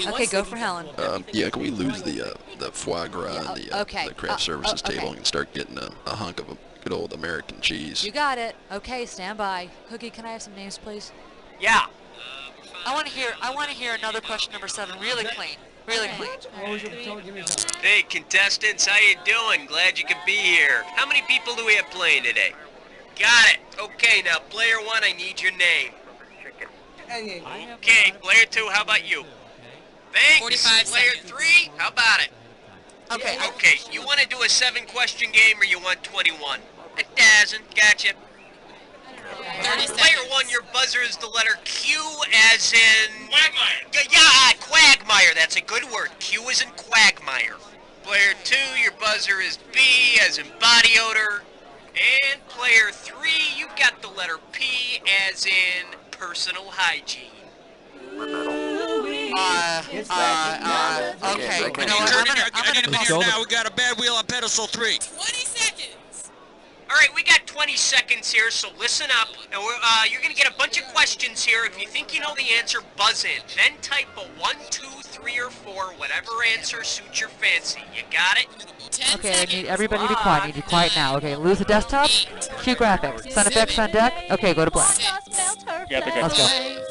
Okay, go for Helen. Yeah, can we lose the foie gras and okay. the craft services Okay. table and start getting a hunk of a good old American cheese? You got it. Okay, stand by. Cookie, can I have some names, please? Yeah. I want to hear another question number 7 really clean. Really clean. Hey, contestants, how you doing? Glad you could be here. How many people do we have playing today? Got it. Okay, now, player 1, I need your name. Okay, player 2, how about you? Thanks. 45 Player seconds. 3, how about it? Okay. Okay, you want to do a 7-question game or you want 21? It doesn't. Gotcha. 30 Player seconds. 1, your buzzer is the letter Q as in... Quagmire. Yeah, quagmire. That's a good word. Q is in quagmire. Player 2, your buzzer is B as in body odor. And player 3, you got the letter P as in personal hygiene. Okay. Okay. You know what? I'm gonna Let's go. Now we got a bad wheel on pedestal 3. 20 seconds. All right, we got 20 seconds here, so listen up. And you're going to get a bunch of questions here. If you think you know the answer, buzz in. Then type a 1, 2, 3, or 4, whatever answer suits your fancy. You got it? 10 Okay, I seconds. need everybody to be quiet. I need you quiet now. Okay, lose the desktop. Cue graphics. Sound effects on deck. Okay, go to black. Let's go.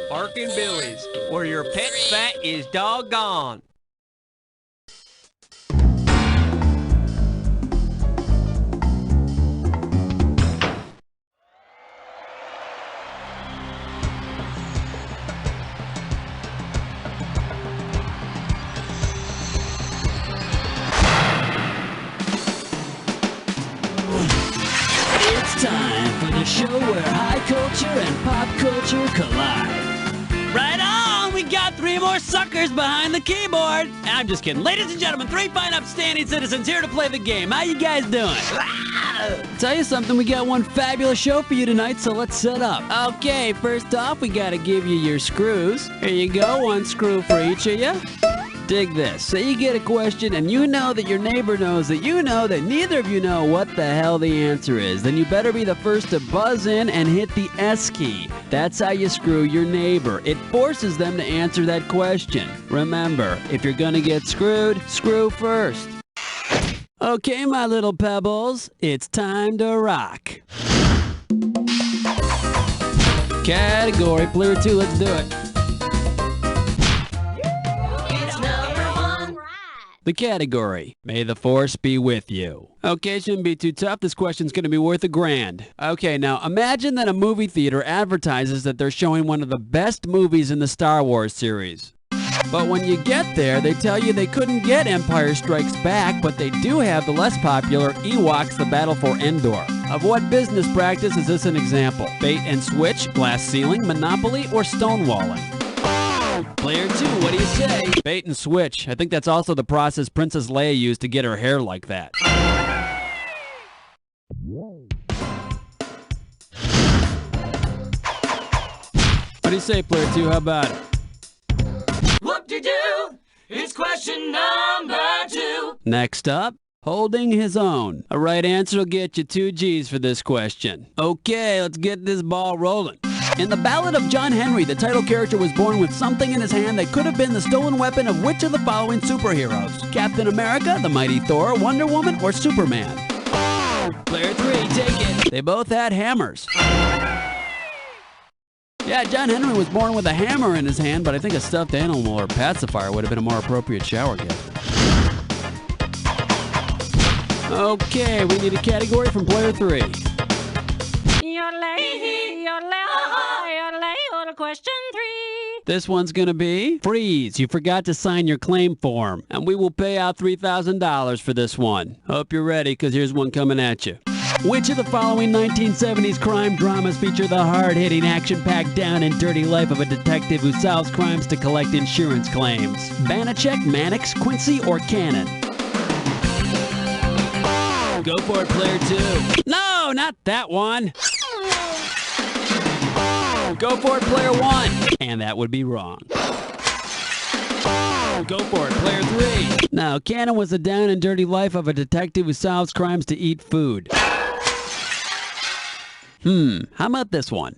Barking Billy's, where your pet fat is doggone. It's time for the show where high culture and pop culture collide. Right on! We got 3 more suckers behind the keyboard. I'm just kidding. Ladies and gentlemen, 3 fine upstanding citizens here to play the game. How you guys doing? Tell you something, we got one fabulous show for you tonight, so let's set up. Okay, first off, we gotta give you your screws. Here you go, 1 screw for each of you. Dig this. Say you get a question and you know that your neighbor knows that you know that neither of you know what the hell the answer is. Then you better be the first to buzz in and hit the S key. That's how you screw your neighbor. It forces them to answer that question. Remember, if you're gonna get screwed, screw first. Okay, my little pebbles, it's time to rock. Category, player 2, let's do it. The category, may the force be with you. Okay, shouldn't be too tough. This question's gonna be worth $1,000. Okay, now imagine that a movie theater advertises that they're showing one of the best movies in the Star Wars series. But when you get there, they tell you they couldn't get Empire Strikes Back, but they do have the less popular Ewoks: The Battle for Endor. Of what business practice is this an example? Bait and switch, glass ceiling, monopoly, or stonewalling? Player 2, what do you say? Bait and switch. I think that's also the process Princess Leia used to get her hair like that. What do you say, player 2? How about it? Whoop-de-doo! It's question number 2. Next up, holding his own. A right answer will get you 2 G's for this question. Okay, let's get this ball rolling. In the Ballad of John Henry, the title character was born with something in his hand that could have been the stolen weapon of which of the following superheroes? Captain America, the Mighty Thor, Wonder Woman, or Superman? Player 3, take it. They both had hammers. Yeah, John Henry was born with a hammer in his hand, but I think a stuffed animal or pacifier would have been a more appropriate shower gift. Okay, we need a category from player 3. Question 3. This one's gonna be freeze. You forgot to sign your claim form, and we will pay out $3,000 for this one. Hope you're ready, because here's one coming at you. Which of the following 1970s crime dramas feature the hard-hitting, action-packed, down and dirty life of a detective who solves crimes to collect insurance claims? Banachek, Mannix, Quincy, or Cannon? Go for it, player 2. No, not that one. Go for it, player 1. And that would be wrong. Go for it, player 3. Now, Cannon was the down and dirty life of a detective who solves crimes to eat food. How about this one?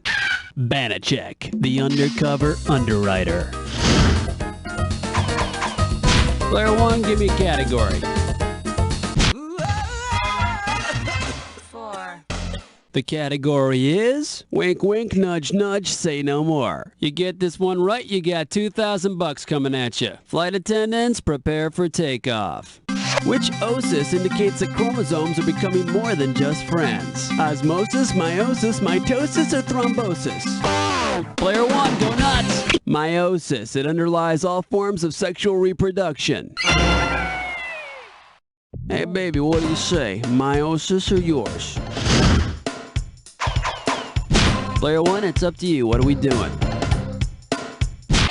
Banachek, the undercover underwriter. Player 1, give me a category. 4. The category is wink, wink, nudge, nudge, say no more. You get this one right, you got $2,000 coming at you. Flight attendants, prepare for takeoff. Which osis indicates that chromosomes are becoming more than just friends? Osmosis, meiosis, mitosis, or thrombosis? Player 1, go nuts! Meiosis. It underlies all forms of sexual reproduction. Hey baby, what do you say? Meiosis or yours? Player 1, it's up to you. What are we doing?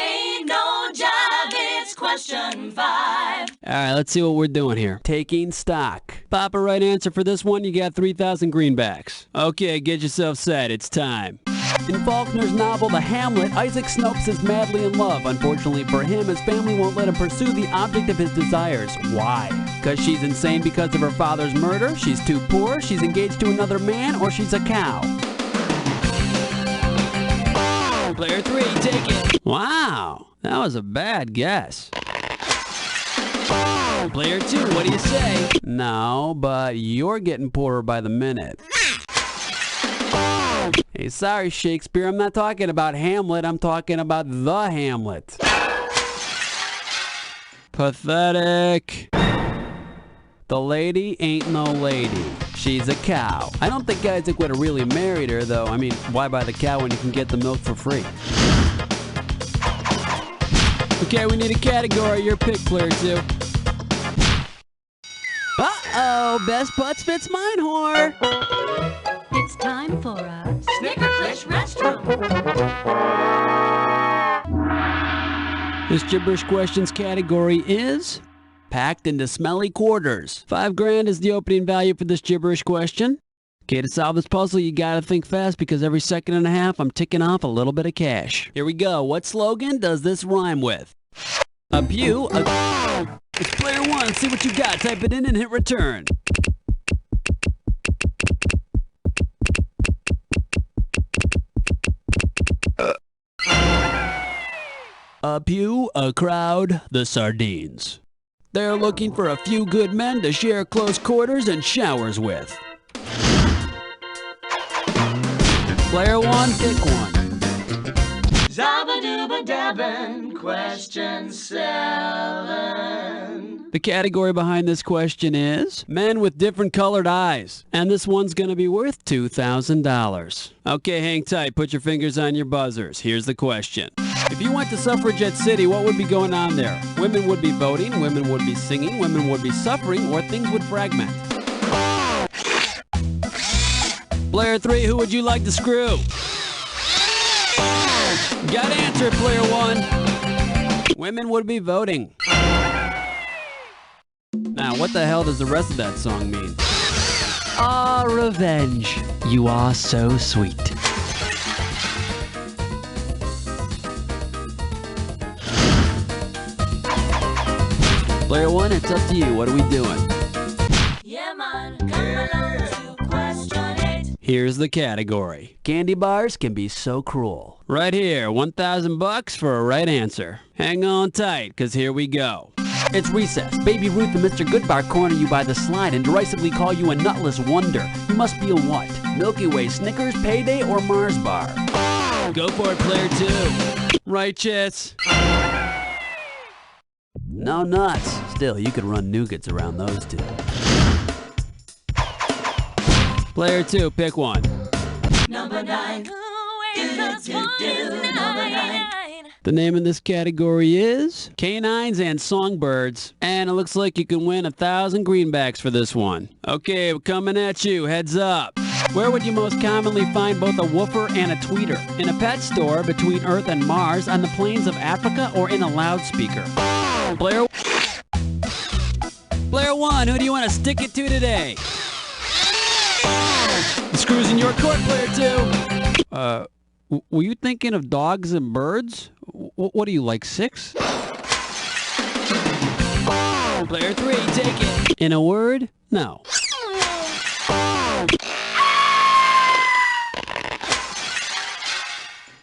Ain't no job, it's question 5. Alright, let's see what we're doing here. Taking stock. Pop a right answer for this one, you got 3,000 greenbacks. Okay, get yourself set. It's time. In Faulkner's novel The Hamlet, Isaac Snopes is madly in love. Unfortunately for him, his family won't let him pursue the object of his desires. Why? Because she's insane because of her father's murder, she's too poor, she's engaged to another man, or she's a cow. Player 3, take it. Wow, that was a bad guess. Player 2, what do you say? No, but you're getting poorer by the minute. Hey, sorry, Shakespeare, I'm not talking about Hamlet, I'm talking about the Hamlet. Pathetic. The lady ain't no lady. She's a cow. I don't think Isaac would have really married her, though. I mean, why buy the cow when you can get the milk for free? Okay, we need a category. Your pick, Player 2. Uh-oh, best butts fits mine, whore. It's time for a Snickerclish restroom. This gibberish questions category is packed into smelly quarters. $5,000 is the opening value for this gibberish question. Okay, to solve this puzzle, you gotta think fast because every second and a half, I'm ticking off a little bit of cash. Here we go. What slogan does this rhyme with? A pew, It's Player 1. See what you got. Type it in and hit return. A pew, a crowd, the sardines. They're looking for a few good men to share close quarters and showers with. Player 1, pick one. Zabba-dooba-dabbin', question 7. The category behind this question is men with different colored eyes. And this one's gonna be worth $2,000. Okay, hang tight. Put your fingers on your buzzers. Here's the question. If you went to Suffragette City, what would be going on there? Women would be voting, women would be singing, women would be suffering, or things would fragment. Player 3, who would you like to screw? Got answered, Player 1. Women would be voting. Now, what the hell does the rest of that song mean? Ah, revenge. You are so sweet. Player 1, it's up to you. What are we doing? Yeah, man, come along to question 8. Here's the category. Candy bars can be so cruel. Right here, $1,000 for a right answer. Hang on tight, cause here we go. It's recess. Baby Ruth and Mr. Goodbar corner you by the slide and derisively call you a nutless wonder. You must be a what? Milky Way, Snickers, Payday, or Mars bar? Go for it, Player 2. Righteous. No nuts. Still, you could run nougats around those two. Player 2, pick one. Number 9. Number 9. The name of this category is Canines and Songbirds. And it looks like you can win 1,000 greenbacks for this one. Okay, we're coming at you. Heads up. Where would you most commonly find both a woofer and a tweeter? In a pet store, between Earth and Mars, on the plains of Africa, or in a loudspeaker? Player 1, who do you want to stick it to today? The screw's in your court, Player 2. Were you thinking of dogs and birds? What are you, like 6? Player 3, take it. In a word, no.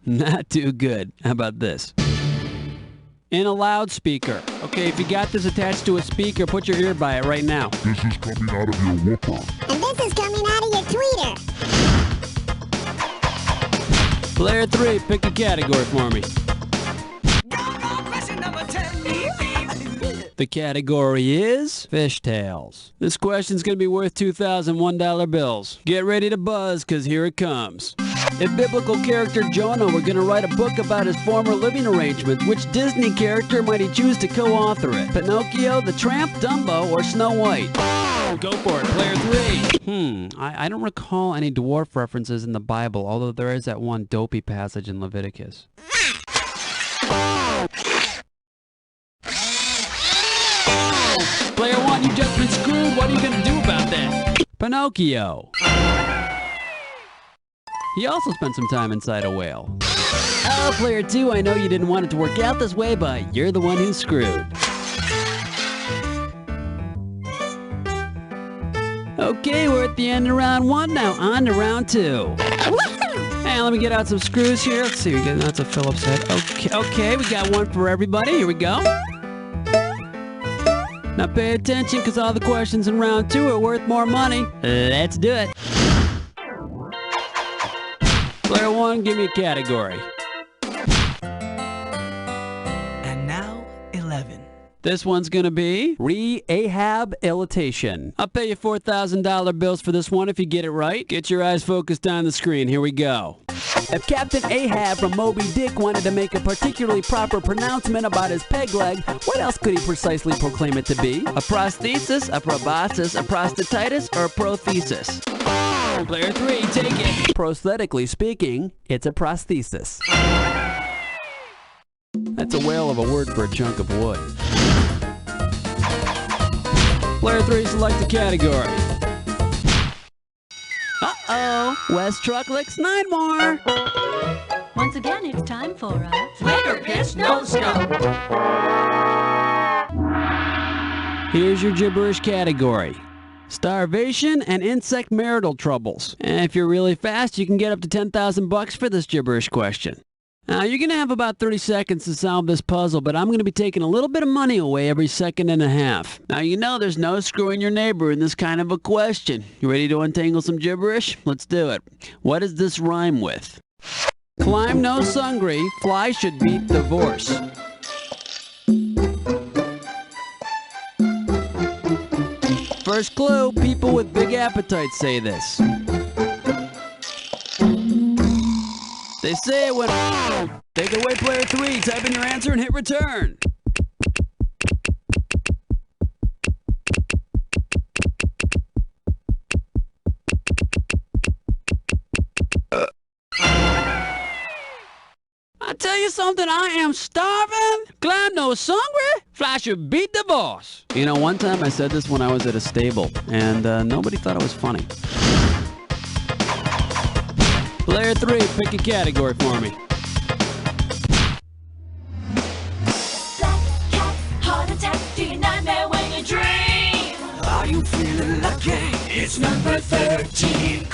Not too good. How about this? In a loudspeaker. Okay, if you got this attached to a speaker, put your ear by it right now. This is coming out of your whooper. And this is coming out of your tweeter. Player 3, pick a category for me. The category is fishtails. This question's gonna be worth $2,001 bills. Get ready to buzz, cause here it comes. If biblical character Jonah were gonna write a book about his former living arrangements, which Disney character might he choose to co-author it? Pinocchio, the Tramp, Dumbo, or Snow White? Go for it, player 3. I don't recall any dwarf references in the Bible, although there is that one dopey passage in Leviticus. Player 1, you've just been screwed. What are you gonna do about that? Pinocchio. He also spent some time inside a whale. Oh, player 2, I know you didn't want it to work out this way, but you're the one who's screwed. Okay, we're at the end of round 1, now on to round 2. Hey, let me get out some screws here. Let's see, that's a Phillips head. Okay, we got one for everybody. Here we go. Now pay attention, because all the questions in round 2 are worth more money. Let's do it. Player 1, give me a category. And now, 11. This one's gonna be rehabilitation. I'll pay you $4,000 bills for this one if you get it right. Get your eyes focused on the screen. Here we go. If Captain Ahab from Moby Dick wanted to make a particularly proper pronouncement about his peg leg, what else could he precisely proclaim it to be? A prosthesis, a proboscis, a prostatitis, or a prothesis? Player 3, take it. Prosthetically speaking, it's a prosthesis. That's a whale of a word for a chunk of wood. Player 3, select a category. Uh-oh, West Truck licks 9 more. Once again, it's time for a Flicker Pitch No Scope. Here's your gibberish category. Starvation and insect marital troubles. And if you're really fast, you can get up to $10,000 for this gibberish question. Now, you're going to have about 30 seconds to solve this puzzle, but I'm going to be taking a little bit of money away every second and a half. Now, you know there's no screwing your neighbor in this kind of a question. You ready to untangle some gibberish? Let's do it. What does this rhyme with? Climb no sungry, fly should beat divorce. First clue, people with big appetites say this. They say it when... Take it away, player 3. Type in your answer and hit return. I tell you something, I am starving. Climb no sungry, fly should beat the boss. You know, one time I said this when I was at a stable, and nobody thought it was funny. Player 3, pick a category for me. Black cat, heart attack, do your nightmare when you dream? Are you feeling lucky? It's number 13.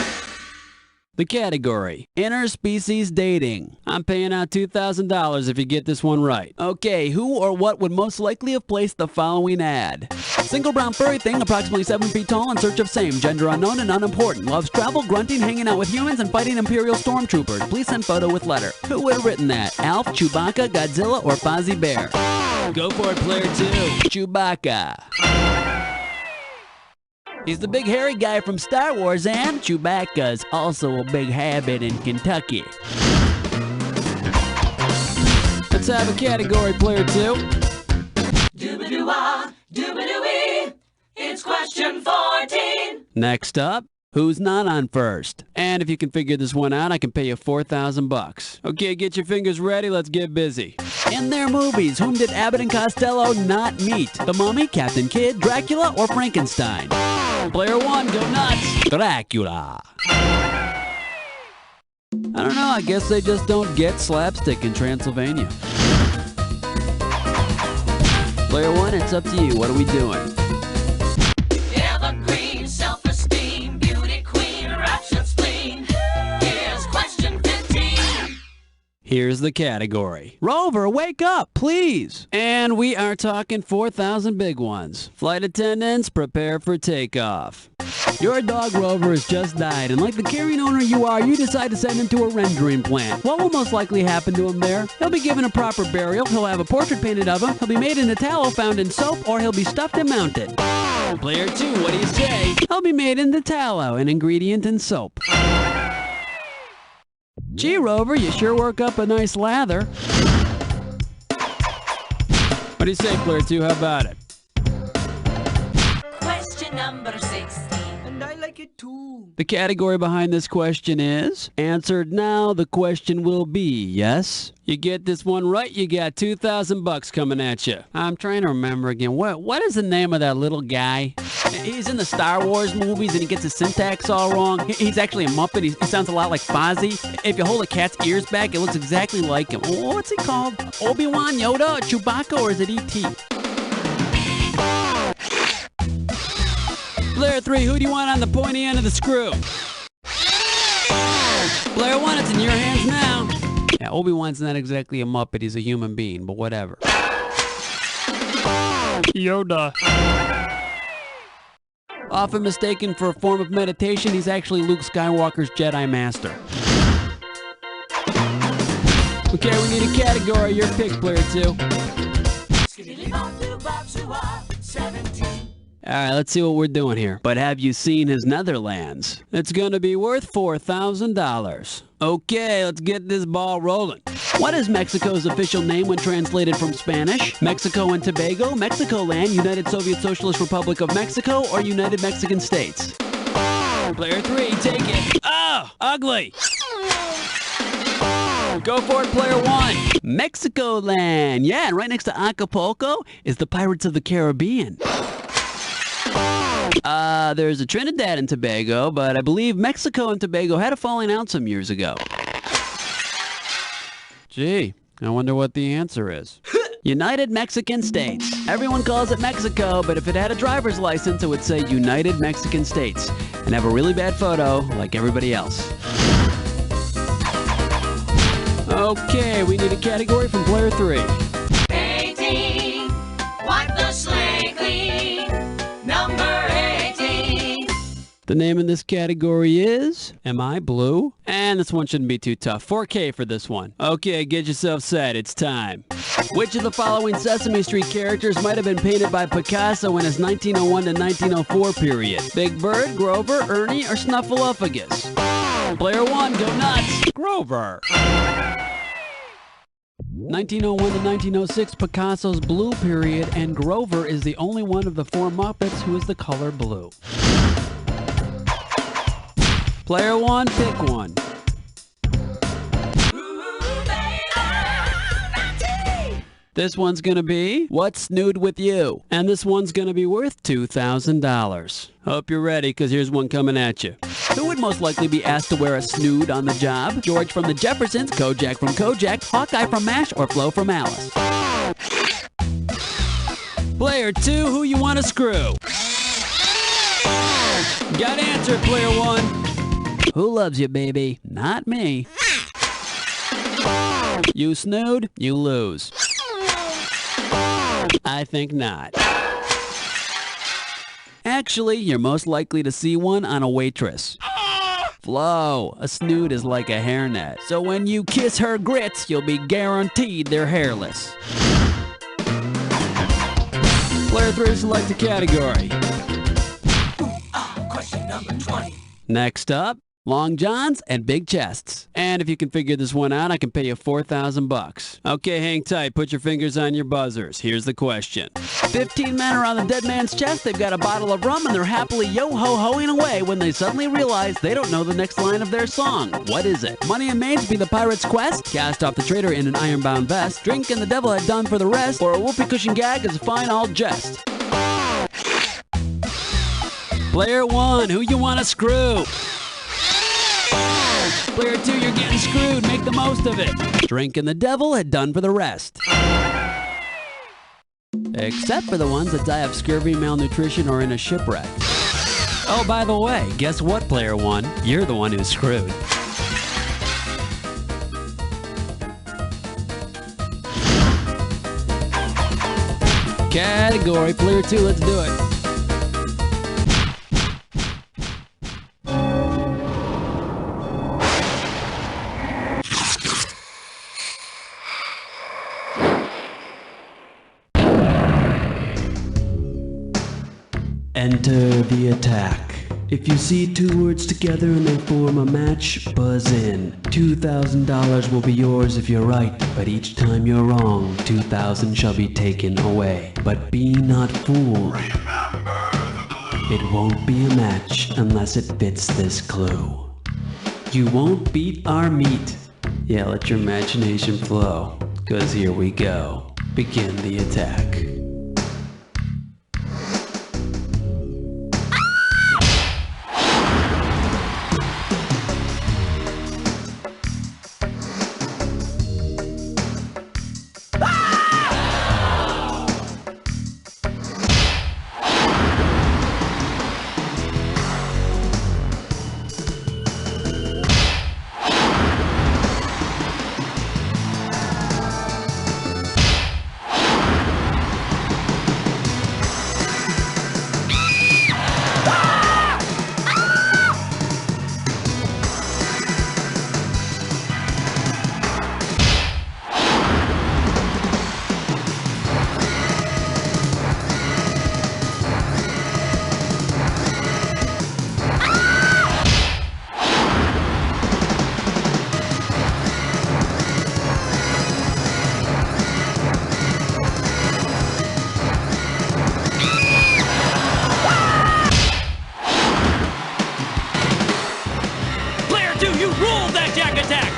The category, interspecies dating. I'm paying out $2,000 if you get this one right. Okay, who or what would most likely have placed the following ad? Single brown furry thing, approximately 7 feet tall, in search of same, gender unknown and unimportant. Loves travel, grunting, hanging out with humans, and fighting Imperial stormtroopers. Please send photo with letter. Who would have written that? Alf, Chewbacca, Godzilla, or Fozzie Bear? Go for it, player 2. Chewbacca. He's the big hairy guy from Star Wars, and Chewbacca's also a big habit in Kentucky. Let's have a category, player 2. Doobadoo-ah, doobadoo-wee, it's question 14. Next up, who's not on first? And if you can figure this one out, I can pay you $4,000. Okay, get your fingers ready, let's get busy. In their movies, whom did Abbott and Costello not meet? The Mummy, Captain Kidd, Dracula, or Frankenstein? Player 1, go nuts! Dracula. I don't know, I guess they just don't get slapstick in Transylvania. Player 1, it's up to you. What are we doing? Evergreen, self-esteem, beauty queen, rapture spleen. Here's question 15. Here's the category. Rover, wake up, please. And we are talking 4,000 big ones. Flight attendants, prepare for takeoff. Your dog Rover has just died, and like the caring owner you are, you decide to send him to a rendering plant. What will most likely happen to him there? He'll be given a proper burial, he'll have a portrait painted of him, he'll be made into tallow found in soap, or he'll be stuffed and mounted. Player 2, what do you say? He'll be made into tallow, an ingredient in soap. Gee, Rover, you sure work up a nice lather. What do you say, Player 2? How about it? Question number 16. And I like it too. The category behind this question is answered now. The question will be yes. You get this one right, you got $2,000 coming at you. I'm trying to remember again. What is the name of that little guy? He's in the Star Wars movies and he gets his syntax all wrong. He's actually a Muppet. He sounds a lot like Fozzie. If you hold a cat's ears back, it looks exactly like him. What's he called? Obi-Wan, Yoda, Chewbacca, or is it E.T.? Player 3, who do you want on the pointy end of the screw? Player 1, it's in your hands now. Yeah, Obi-Wan's not exactly a Muppet. He's a human being, but whatever. Yoda. Often mistaken for a form of meditation, he's actually Luke Skywalker's Jedi Master. Okay, we need a category. Your pick, Player 2. Alright, let's see what we're doing here. But have you seen his Netherlands? It's gonna be worth $4,000. Okay, let's get this ball rolling. What is Mexico's official name when translated from Spanish? Mexico and Tobago, Mexicoland, United Soviet Socialist Republic of Mexico, or United Mexican States? Player 3, take it. Oh, ugly. Go for it, Player 1. Mexicoland. Yeah, and right next to Acapulco is the Pirates of the Caribbean. There's a Trinidad and Tobago, but I believe Mexico and Tobago had a falling out some years ago. Gee, I wonder what the answer is. United Mexican States. Everyone calls it Mexico, but if it had a driver's license, it would say United Mexican States and have a really bad photo like everybody else. Okay, we need a category from Player 3. 18. Wipe the slate clean. Number 18. The name in this category is Am I Blue? And this one shouldn't be too tough. 4K for this one. Okay, get yourself set. It's time. Which of the following Sesame Street characters might have been painted by Picasso in his 1901 to 1904 period? Big Bird, Grover, Ernie, or Snuffleupagus? Player 1, go nuts! Grover! 1901 to 1906, Picasso's blue period, and Grover is the only one of the four Muppets who is the color blue. Player 1, pick one. This one's gonna be What's Snood with You? And this one's gonna be worth $2,000. Hope you're ready, because here's one coming at you. Who would most likely be asked to wear a snood on the job? George from the Jeffersons, Kojak from Kojak, Hawkeye from MASH, or Flo from Alice? Player 2, who you want to screw? Got answered, Player 1. Who loves you, baby? Not me. You snood, you lose. I think not. Actually, you're most likely to see one on a waitress. Flo, a snood is like a hairnet. So when you kiss her grits, you'll be guaranteed they're hairless. Player 3, select a category. Question number 20. Next up, long johns and big chests. And if you can figure this one out, I can pay you $4,000. Okay, hang tight. Put your fingers on your buzzers. Here's the question. 15 men are on the dead man's chest. They've got a bottle of rum and they're happily yo-ho-hoing away when they suddenly realize they don't know the next line of their song. What is it? Money and maids be the pirate's quest? Cast off the traitor in an iron-bound vest? Drink and the devil had done for the rest? Or a whoopee cushion gag is a fine old jest? Player 1, who you want to screw? Player 2, you're getting screwed. Make the most of it. Drink and the devil had done for the rest. Except for the ones that die of scurvy, malnutrition, or in a shipwreck. Oh, by the way, guess what, Player 1? You're the one who's screwed. category. Player 2, let's do it. Enter the attack. If you see two words together and they form a match, buzz in. $2,000 will be yours if you're right, but each time you're wrong, $2,000 shall be taken away. But be not fooled. It won't be a match unless it fits this clue. You won't beat our meat. Yeah, let your imagination flow, 'cause here we go. Begin the attack.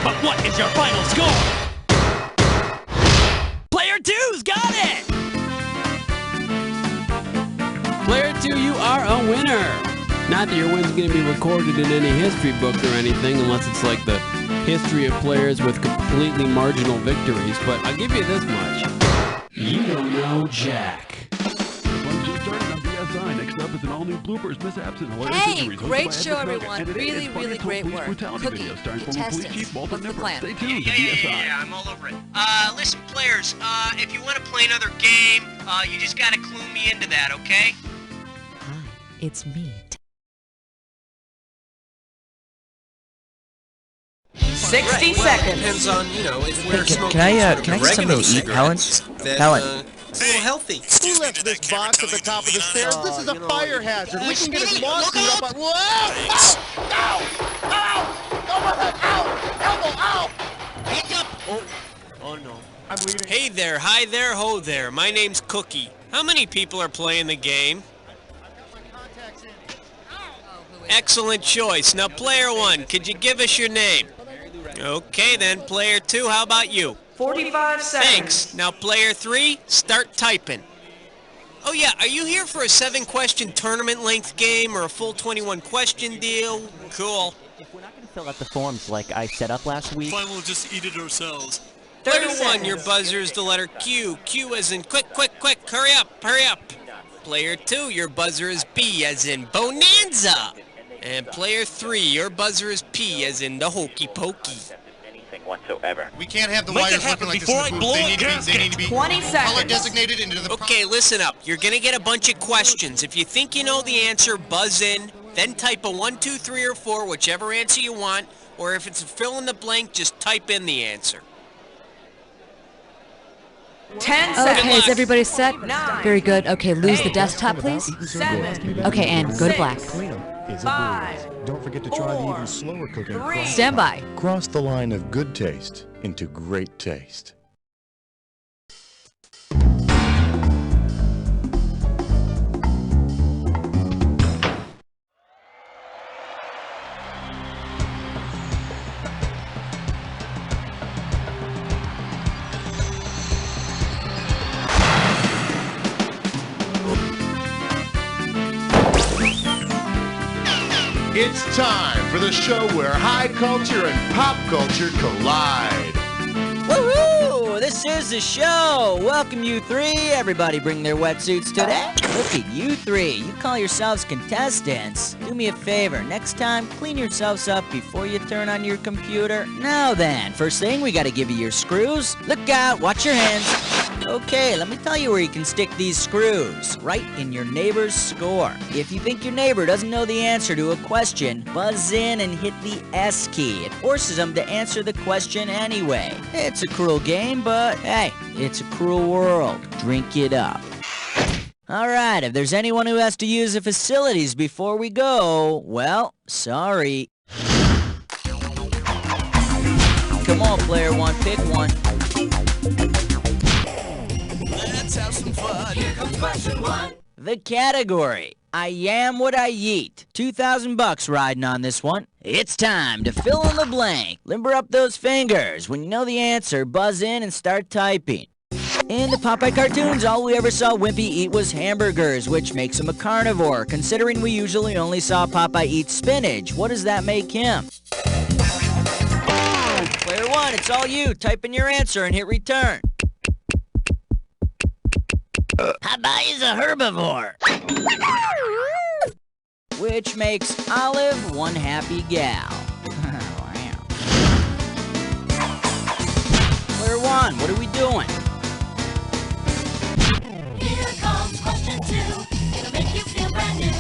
But what is your final score? Player 2's got it! Player 2, you are a winner! Not that your win's going to be recorded in any history book or anything, unless it's like the history of players with completely marginal victories, but I'll give you this much. You don't know Jack. Next up is an all-new bloopers, mishaps, and hilarious Hey, injuries. great show, everyone. Really, really great work. Cookie, contestants, what's the plan? Yeah, I'm all over it. Listen, players, if you want to play another game, you just gotta clue me into that, okay? Hi, it's me. 60 seconds. Depends on, you know, if we're smoking can I get something to eat, Helen? Helen. It's a little healthy. Who left this box at the top of the stairs? This is a fire hazard. We can get a lawsuit up on... Whoa! Ow! Ow! Ow! Overhead! Ow! Elbow! Ow! Pick up! Oh no. I'm bleeding. Hey there, hi there, ho there. My name's Cookie. How many people are playing the game? Excellent choice. Now, player 1, could you give us your name? Okay, then, player 2, how about you? 45 seconds. Thanks. Now, player 3, start typing. Oh, yeah, are you here for a 7-question tournament-length game or a full 21-question deal? Cool. If we're not going to fill out the forms like I set up last week... Fine, we'll just eat it ourselves. Player 1, your buzzer is the letter Q. Q as in quick, quick, quick, hurry up, hurry up. Player 2, your buzzer is B as in bonanza. And player 3, your buzzer is P as in the hokey pokey. Whatsoever. We can't have the wires looking like this in the booth. They need to be 20 seconds. color designated into the... Okay, listen up. You're gonna get a bunch of questions. If you think you know the answer, buzz in, then type a 1, 2, 3, or 4, whichever answer you want, or if it's a fill in the blank, just type in the answer. 10 seconds. Okay, is everybody set? 9. Very good. Okay, lose the desktop, please. 7. Okay, and go to black. 5. Don't forget to try the even slower cooking. 3. Stand by. Cross the line of good taste into great taste. It's time for the show where high culture and pop culture collide. Woohoo! This is the show! Welcome, you three. Everybody bring their wetsuits today. Look at you three. You call yourselves contestants. Do me a favor. Next time, clean yourselves up before you turn on your computer. Now then, first thing, we gotta give you your screws. Look out, watch your hands. Okay, let me tell you where you can stick these screws. Right in your neighbor's score. If you think your neighbor doesn't know the answer to a question, buzz in and hit the S key. It forces them to answer the question anyway. It's a cruel game, but hey, it's a cruel world. Drink it up. Alright, if there's anyone who has to use the facilities before we go, well, sorry. Come on, player one, pick one. Let's have some fun. Here comes question one. The category, I am what I eat. $2,000 riding on this one. It's time to fill in the blank. Limber up those fingers. When you know the answer, buzz in and start typing. In the Popeye cartoons, all we ever saw Wimpy eat was hamburgers, which makes him a carnivore. Considering we usually only saw Popeye eat spinach, what does that make him? Player one, it's all you. Type in your answer and hit return. Popeye is a herbivore. Which makes Olive one happy gal. Wow. Player one, what are we doing? Here comes question two. It'll make you feel brand new.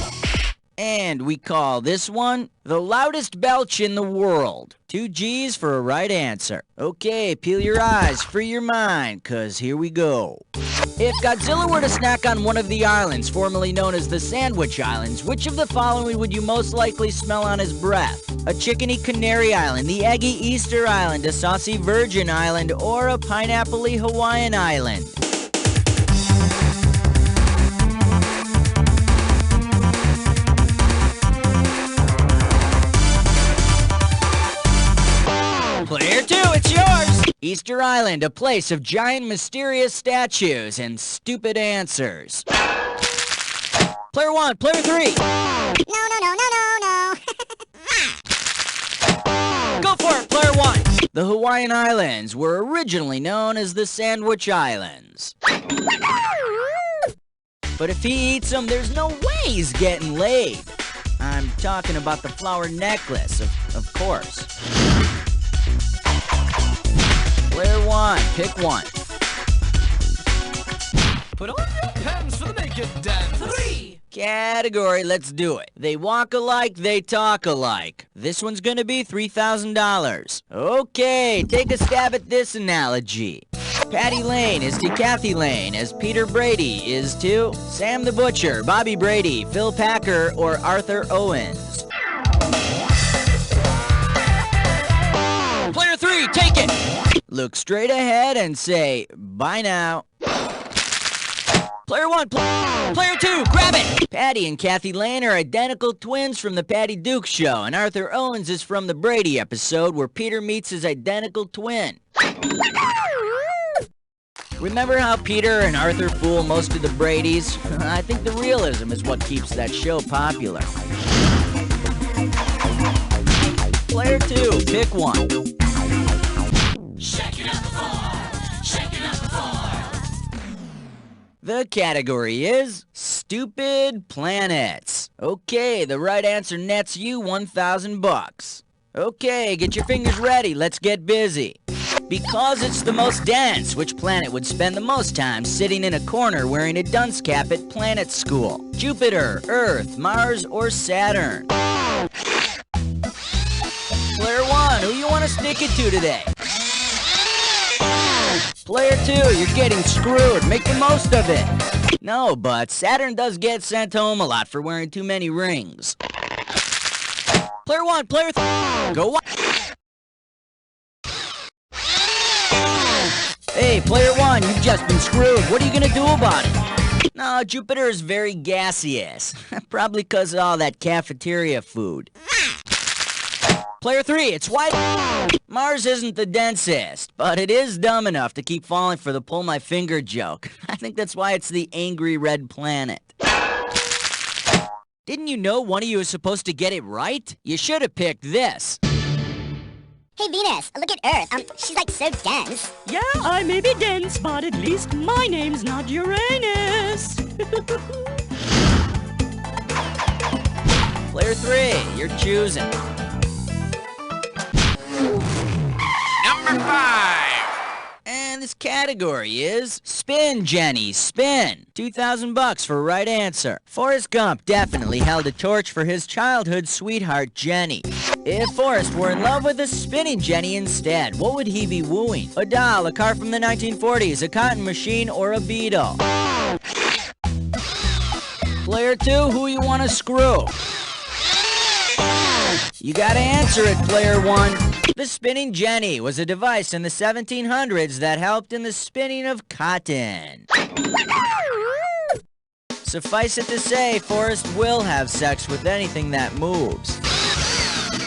And we call this one the loudest belch in the world. 2 G's for a right answer. Okay, peel your eyes, free your mind, cause here we go. If Godzilla were to snack on one of the islands, formerly known as the Sandwich Islands, which of the following would you most likely smell on his breath? A chickeny Canary Island, the eggy Easter Island, a saucy Virgin Island, or a pineapple-y Hawaiian Island? Player two, it's yours! Easter Island, a place of giant mysterious statues and stupid answers. Player one, player three! No. Go for it, player one! The Hawaiian Islands were originally known as the Sandwich Islands. But if he eats them, there's no way he's getting laid. I'm talking about the flower necklace, of course. Player one, pick one. Put on your pants for the naked dance. 3. Category, let's do it. They walk alike, they talk alike. This one's gonna be $3,000. Okay, take a stab at this analogy. Patty Lane is to Kathy Lane as Peter Brady is to Sam the Butcher, Bobby Brady, Phil Packer, or Arthur Owens. Player three, take it! Look straight ahead and say, bye now. Player one, player two, grab it! Patty and Kathy Lane are identical twins from the Patty Duke Show, and Arthur Owens is from the Brady episode where Peter meets his identical twin. Remember how Peter and Arthur fool most of the Bradys? I think the realism is what keeps that show popular. Player two, pick one. Shaking up the floor. Shaking up the floor. The category is Stupid Planets. Okay, the right answer nets you $1,000. Okay, get your fingers ready. Let's get busy. Because it's the most dense, which planet would spend the most time sitting in a corner wearing a dunce cap at planet school? Jupiter, Earth, Mars, or Saturn? Player one, who you want to stick it to today? Player two, you're getting screwed. Make the most of it. No, but Saturn does get sent home a lot for wearing too many rings. Player one, player go on. Hey, player one, you've just been screwed. What are you gonna do about it? No, Jupiter is very gaseous. Probably because of all that cafeteria food. Player three, it's white. Mars isn't the densest, but it is dumb enough to keep falling for the pull my finger joke. I think that's why it's the angry red planet. Didn't you know one of you is supposed to get it right? You should have picked this. Hey Venus, look at Earth. She's like so dense. Yeah, I may be dense, but at least my name's not Uranus. Player three, you're choosing. Number 5. And this category is Spin, Jenny, spin. $2,000 for right answer. Forrest Gump definitely held a torch for his childhood sweetheart, Jenny. If Forrest were in love with a spinning Jenny instead, what would he be wooing? A doll, a car from the 1940s, a cotton machine, or a beetle? Player 2, who you want to screw? You gotta answer it, Player 1. The spinning jenny was a device in the 1700s that helped in the spinning of cotton. Suffice it to say, Forrest will have sex with anything that moves.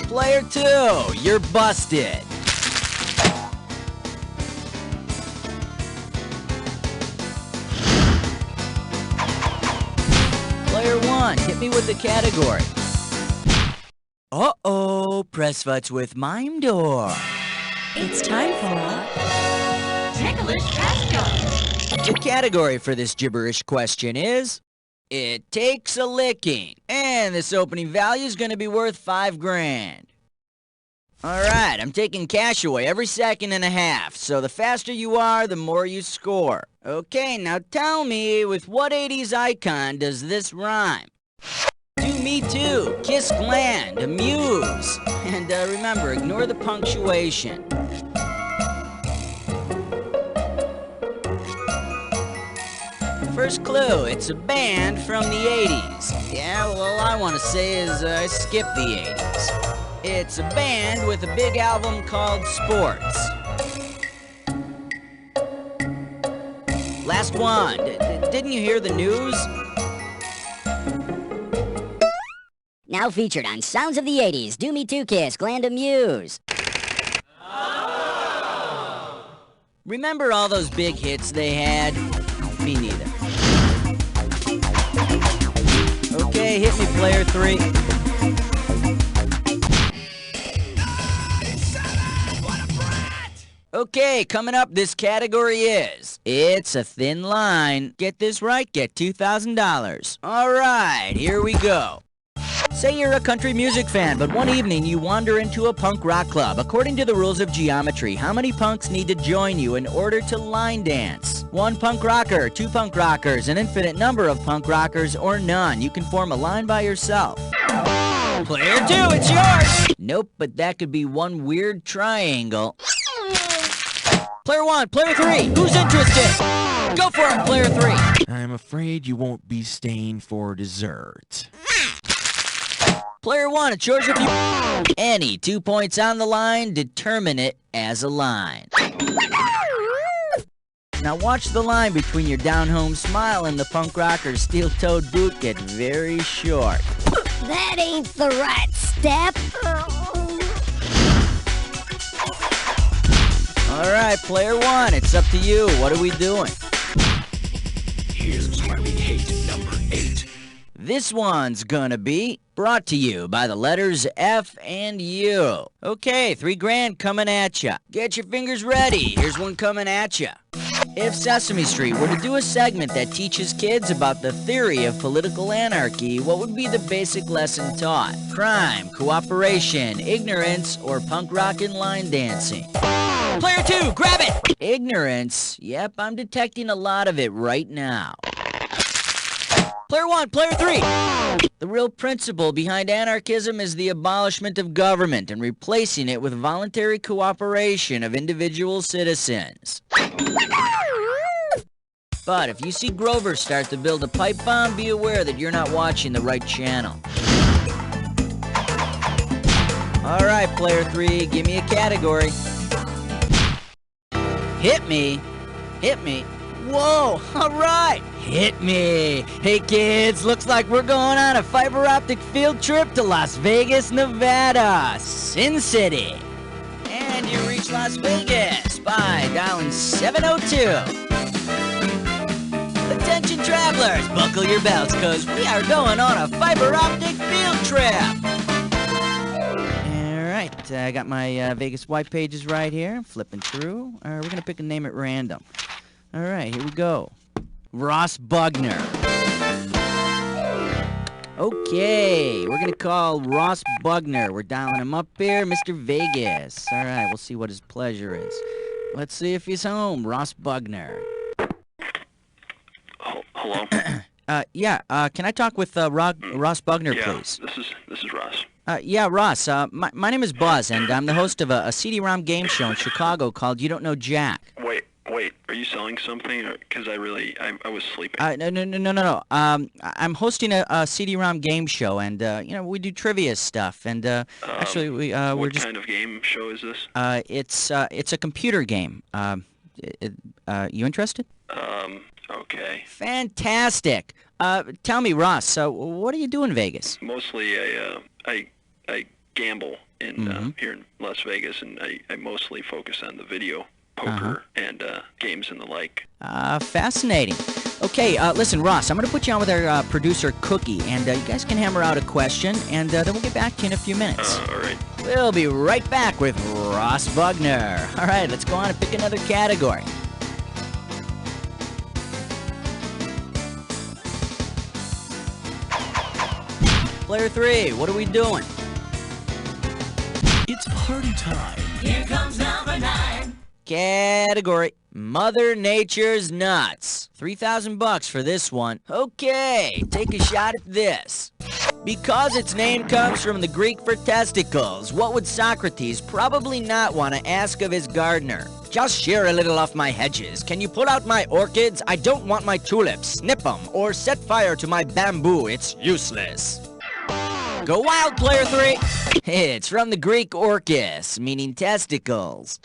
Player 2, you're busted. Player 1, hit me with the category. Uh-oh, press futz with Mime Door. It's time for Ticklish Press Gun. The category for this gibberish question is, it takes a licking. And this opening value is going to be worth $5,000. Alright, I'm taking cash away every second and a half, so the faster you are, the more you score. Okay, now tell me, with what 80s icon does this rhyme? Do Me Too, Kiss Gland, Amuse. And remember, ignore the punctuation. First clue, it's a band from the 80s. Yeah, well, all I want to say is I skipped the 80s. It's a band with a big album called Sports. Last one. Didn't you hear the news? Now featured on Sounds of the 80s, Do Me Too, Kiss, Gland, Amuse. Remember all those big hits they had? Me neither. Okay, hit me, Player 3. Okay, coming up, this category is, it's a thin line. Get this right, get $2,000. All right, here we go. Say you're a country music fan, but one evening you wander into a punk rock club. According to the rules of geometry, how many punks need to join you in order to line dance? 1 punk rocker, 2 punk rockers, an infinite number of punk rockers, or none. You can form a line by yourself. Player 2, it's yours! Nope, but that could be one weird triangle. Player 1, Player 3, who's interested? Go for it, Player 3. I'm afraid you won't be staying for dessert. Player 1, it's yours if you... Any 2 points on the line, determine it as a line. Now watch the line between your down-home smile and the punk rocker's steel-toed boot get very short. That ain't the right step. All right, Player 1, it's up to you. What are we doing? Here's why we hate number 8. This one's gonna be brought to you by the letters F and U. Okay, $3,000 coming at ya. Get your fingers ready. Here's one coming at ya. If Sesame Street were to do a segment that teaches kids about the theory of political anarchy, what would be the basic lesson taught? Crime, cooperation, ignorance, or punk rock and line dancing? Player 2, grab it! Ignorance? Yep, I'm detecting a lot of it right now. Player 1, Player 3! The real principle behind anarchism is the abolishment of government and replacing it with voluntary cooperation of individual citizens. But if you see Grover start to build a pipe bomb, be aware that you're not watching the right channel. Alright, Player 3, give me a category. Hit me. Hit me. Whoa, alright. Hit me. Hey kids, looks like we're going on a fiber optic field trip to Las Vegas, Nevada. Sin City. And you reach Las Vegas by dialing 702. Attention travelers, buckle your belts, cause we are going on a fiber optic field trip. Alright, I got my Vegas white pages right here. Flipping through. We're gonna pick a name at random. Alright, here we go. Ross Bugner. Okay, we're gonna call Ross Bugner. We're dialing him up here, Mr. Vegas. Alright, we'll see what his pleasure is. Let's see if he's home. Ross Bugner. Hello? Yeah, can I talk with Ross Bugner, please? This is Ross. Yeah, Ross, my name is Buzz, and I'm the host of a CD-ROM game show in Chicago called You Don't Know Jack. Wait, are you selling something? Because I was sleeping. No. I'm hosting a CD-ROM game show, and, we do trivia stuff, and, actually, we're just... What kind of game show is this? It's a computer game. You interested? Okay. Fantastic. Tell me, Ross, what do you do in Vegas? Mostly I gamble in here in Las Vegas, and I mostly focus on the video, poker, and games and the like. Fascinating. Okay, listen, Ross, I'm going to put you on with our producer, Cookie, and you guys can hammer out a question, and then we'll get back to you in a few minutes. All right. We'll be right back with Ross Bugner. All right, let's go on and pick another category. Player 3, what are we doing? It's party time. Here comes number 9. Category, Mother Nature's Nuts. $3,000 for this one. Okay, take a shot at this. Because its name comes from the Greek for testicles, what would Socrates probably not want to ask of his gardener? Just shear a little off my hedges. Can you pull out my orchids? I don't want my tulips. Snip them, or set fire to my bamboo. It's useless. Go wild, Player 3! It's from the Greek orchis, meaning testicles.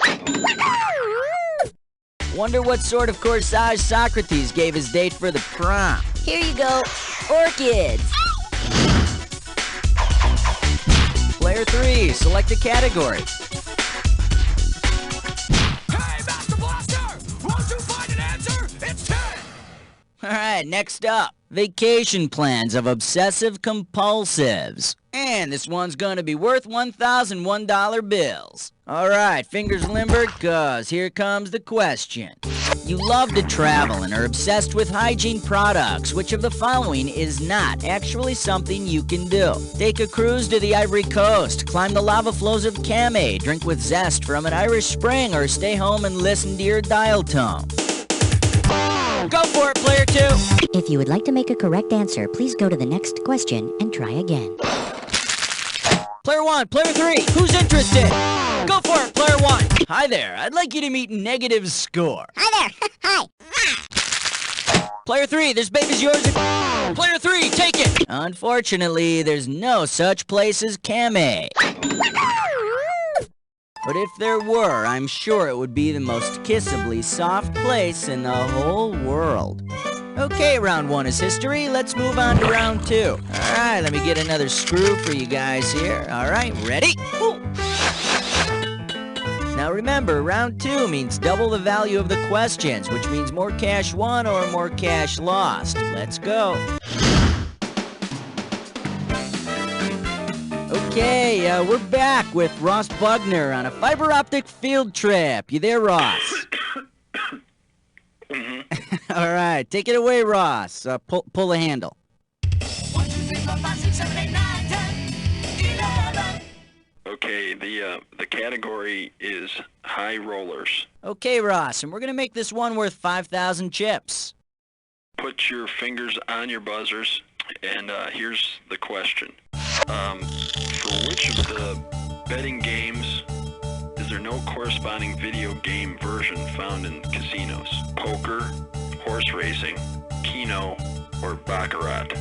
Wonder what sort of corsage Socrates gave his date for the prom. Here you go. Orchids. Player 3, select a category. Hey, Master Blaster! Won't you find an answer? It's 10! Alright, next up. Vacation plans of obsessive compulsives. And this one's gonna be worth $1,001 bills. Alright, fingers limbered, cause here comes the question. You love to travel and are obsessed with hygiene products. Which of the following is not actually something you can do? Take a cruise to the Ivory Coast, climb the lava flows of Kameh, drink with zest from an Irish spring, or stay home and listen to your dial tone. Go for it, Player 2! If you would like to make a correct answer, please go to the next question and try again. Player 1, Player 3, who's interested? Go for it, Player 1! Hi there, I'd like you to meet Negative Score. Hi there! Hi! Player 3, this baby's yours. Player 3, take it! Unfortunately, there's no such place as Kameh. But if there were, I'm sure it would be the most kissably soft place in the whole world. Okay, round 1 is history. Let's move on to round 2. Alright, let me get another screw for you guys here. Alright, ready? Ooh. Now remember, round 2 means double the value of the questions, which means more cash won or more cash lost. Let's go. Okay, we're back with Ross Bugner on a fiber optic field trip. You there, Ross? All right, take it away, Ross. Pull the handle. 1, 2, 3, 4, 5, 6, 7, 8, 9, 10, 11. Okay, the category is high rollers. Okay, Ross, and we're gonna make this one worth 5,000 chips. Put your fingers on your buzzers, and here's the question. For which of the betting games is there no corresponding video game version found in casinos? Poker, horse racing, Keno, or Baccarat?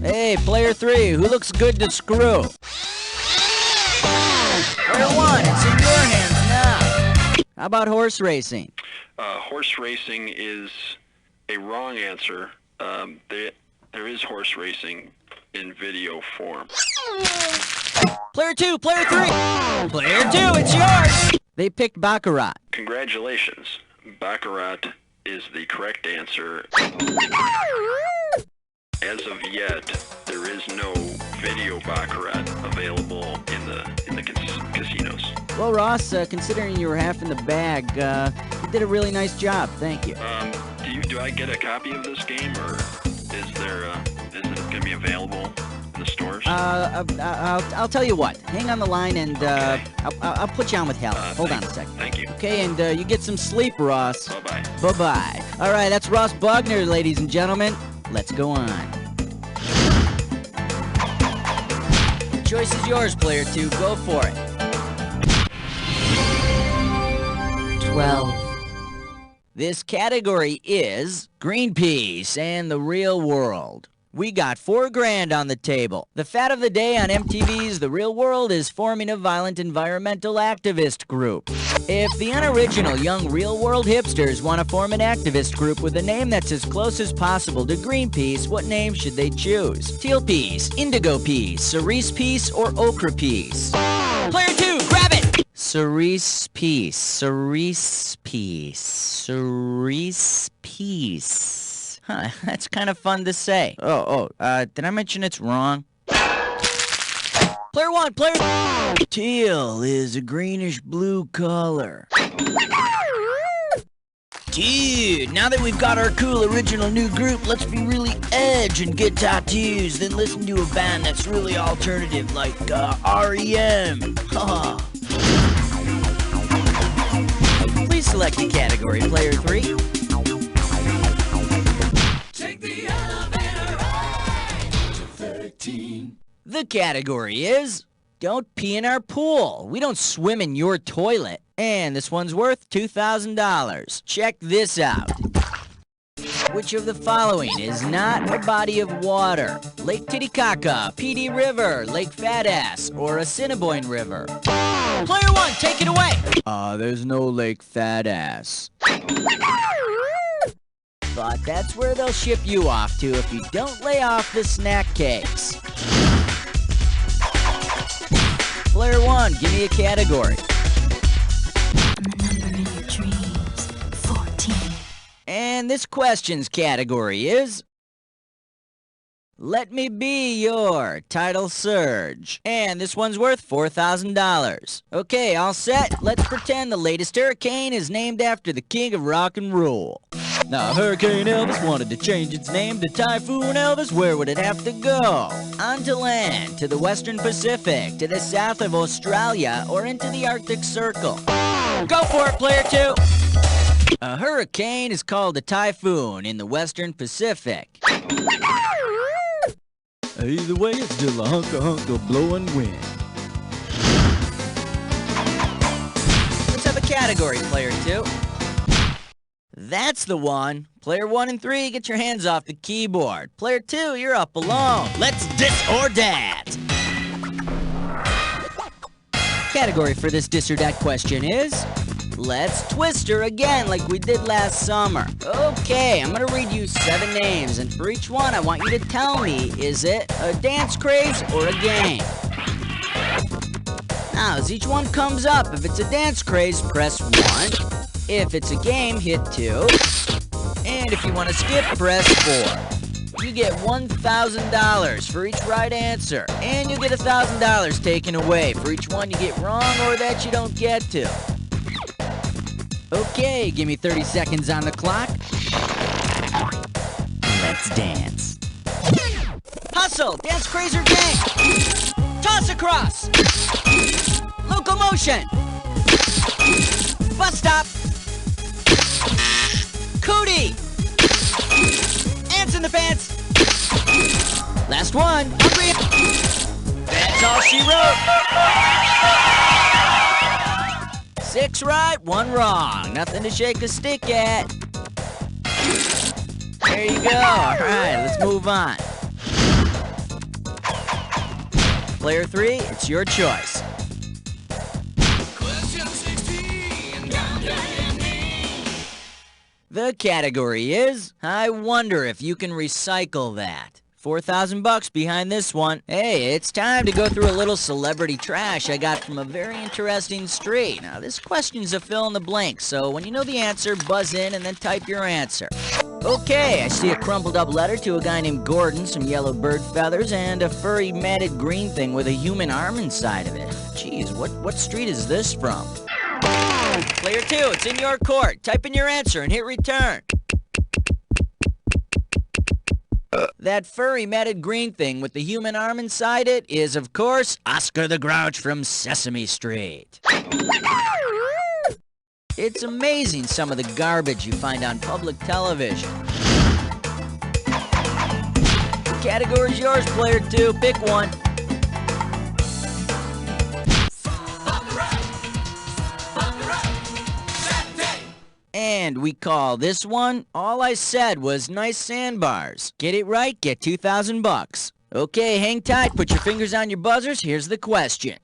Hey, Player 3, who looks good to screw? Player 1, it's in your hands now. How about horse racing? Horse racing is a wrong answer. There is horse racing in video form. Player 2, Player 3! Player 2, it's yours! They picked Baccarat. Congratulations. Baccarat is the correct answer. As of yet, there is no video Baccarat available in the casinos. Well, Ross, considering you were half in the bag, you did a really nice job. Thank you. Do I get a copy of this game, or is it going to be available in the stores? I'll tell you what. Hang on the line, and I'll put you on with Helen. Hold on a second. Thank you. Okay, and you get some sleep, Ross. Bye-bye. Bye-bye. All right, that's Ross Bogner, ladies and gentlemen. Let's go on. The choice is yours, player 2. Go for it. 12. This category is Greenpeace and the real world. We got $4 grand on the table. The fad of the day on MTV's The Real World is forming a violent environmental activist group. If the unoriginal young real world hipsters want to form an activist group with a name that's as close as possible to Greenpeace, what name should they choose? Teal Peace, Indigo Peace, Cerise Peace, or Ochre Peace? Player 2, grab it! Cerise Peace, Cerise Peace, Cerise Peace. Huh, that's kind of fun to say. Did I mention it's wrong? Player 1, player... Teal is a greenish-blue color. Dude, now that we've got our cool original new group, let's be really edge and get tattoos, then listen to a band that's really alternative, like R.E.M. Haha. Please select a category, player 3. Take the elevator ride to 13. The category is Don't Pee in Our Pool. We don't swim in your toilet. And this one's worth $2,000. Check this out. Which of the following is not a body of water? Lake Titicaca, PD River, Lake Fatass, or Assiniboine River? Player 1, take it away! There's no Lake Fatass. But that's where they'll ship you off to if you don't lay off the snack cakes. Player 1, give me a category. The number in your dreams, 14. And this question's category is... Let Me Be Your Tidal Surge. And this one's worth $4,000. Okay, all set? Let's pretend the latest hurricane is named after the king of rock and roll. Now, Hurricane Elvis wanted to change its name to Typhoon Elvis. Where would it have to go? Onto land, to the western Pacific, to the south of Australia, or into the Arctic Circle? Go for it, player 2! A hurricane is called a typhoon in the western Pacific. Either way, it's still a hunk of blowing wind. Let's have a category, player 2. That's the one. Player 1 and 3, get your hands off the keyboard. Player 2, you're up alone. Let's dis or dat. Category for this dis or dat question is... Let's twist her again like we did last summer. Okay, I'm gonna read you 7 names, and for each one I want you to tell me, is it a dance craze or a game? Now, as each one comes up, if it's a dance craze, press 1. If it's a game, hit 2. And if you want to skip, press 4. You get $1,000 for each right answer, and you get $1,000 taken away for each one you get wrong or that you don't get to. Okay, give me 30 seconds on the clock. Let's dance. Hustle, dance craze or game. Toss across. Locomotion. Bus stop. Cootie. Ants in the pants. Last one. Hungry. That's all she wrote. 6 right, 1 wrong. Nothing to shake a stick at. There you go. All right, let's move on. Player 3, it's your choice. Question 16. The category is, I wonder if you can recycle that. $4,000 behind this one. Hey, it's time to go through a little celebrity trash I got from a very interesting street. Now, this question's a fill in the blank, so when you know the answer, buzz in and then type your answer. Okay, I see a crumpled up letter to a guy named Gordon, some yellow bird feathers, and a furry matted green thing with a human arm inside of it. Jeez, what street is this from? Player 2, it's in your court. Type in your answer and hit return. That furry matted green thing with the human arm inside it is, of course, Oscar the Grouch from Sesame Street. It's amazing some of the garbage you find on public television. The category's yours, player 2. Pick one. And we call this one, All I Said Was Nice Sandbars. Get it right, get $2,000. Okay, hang tight, put your fingers on your buzzers. Here's the question.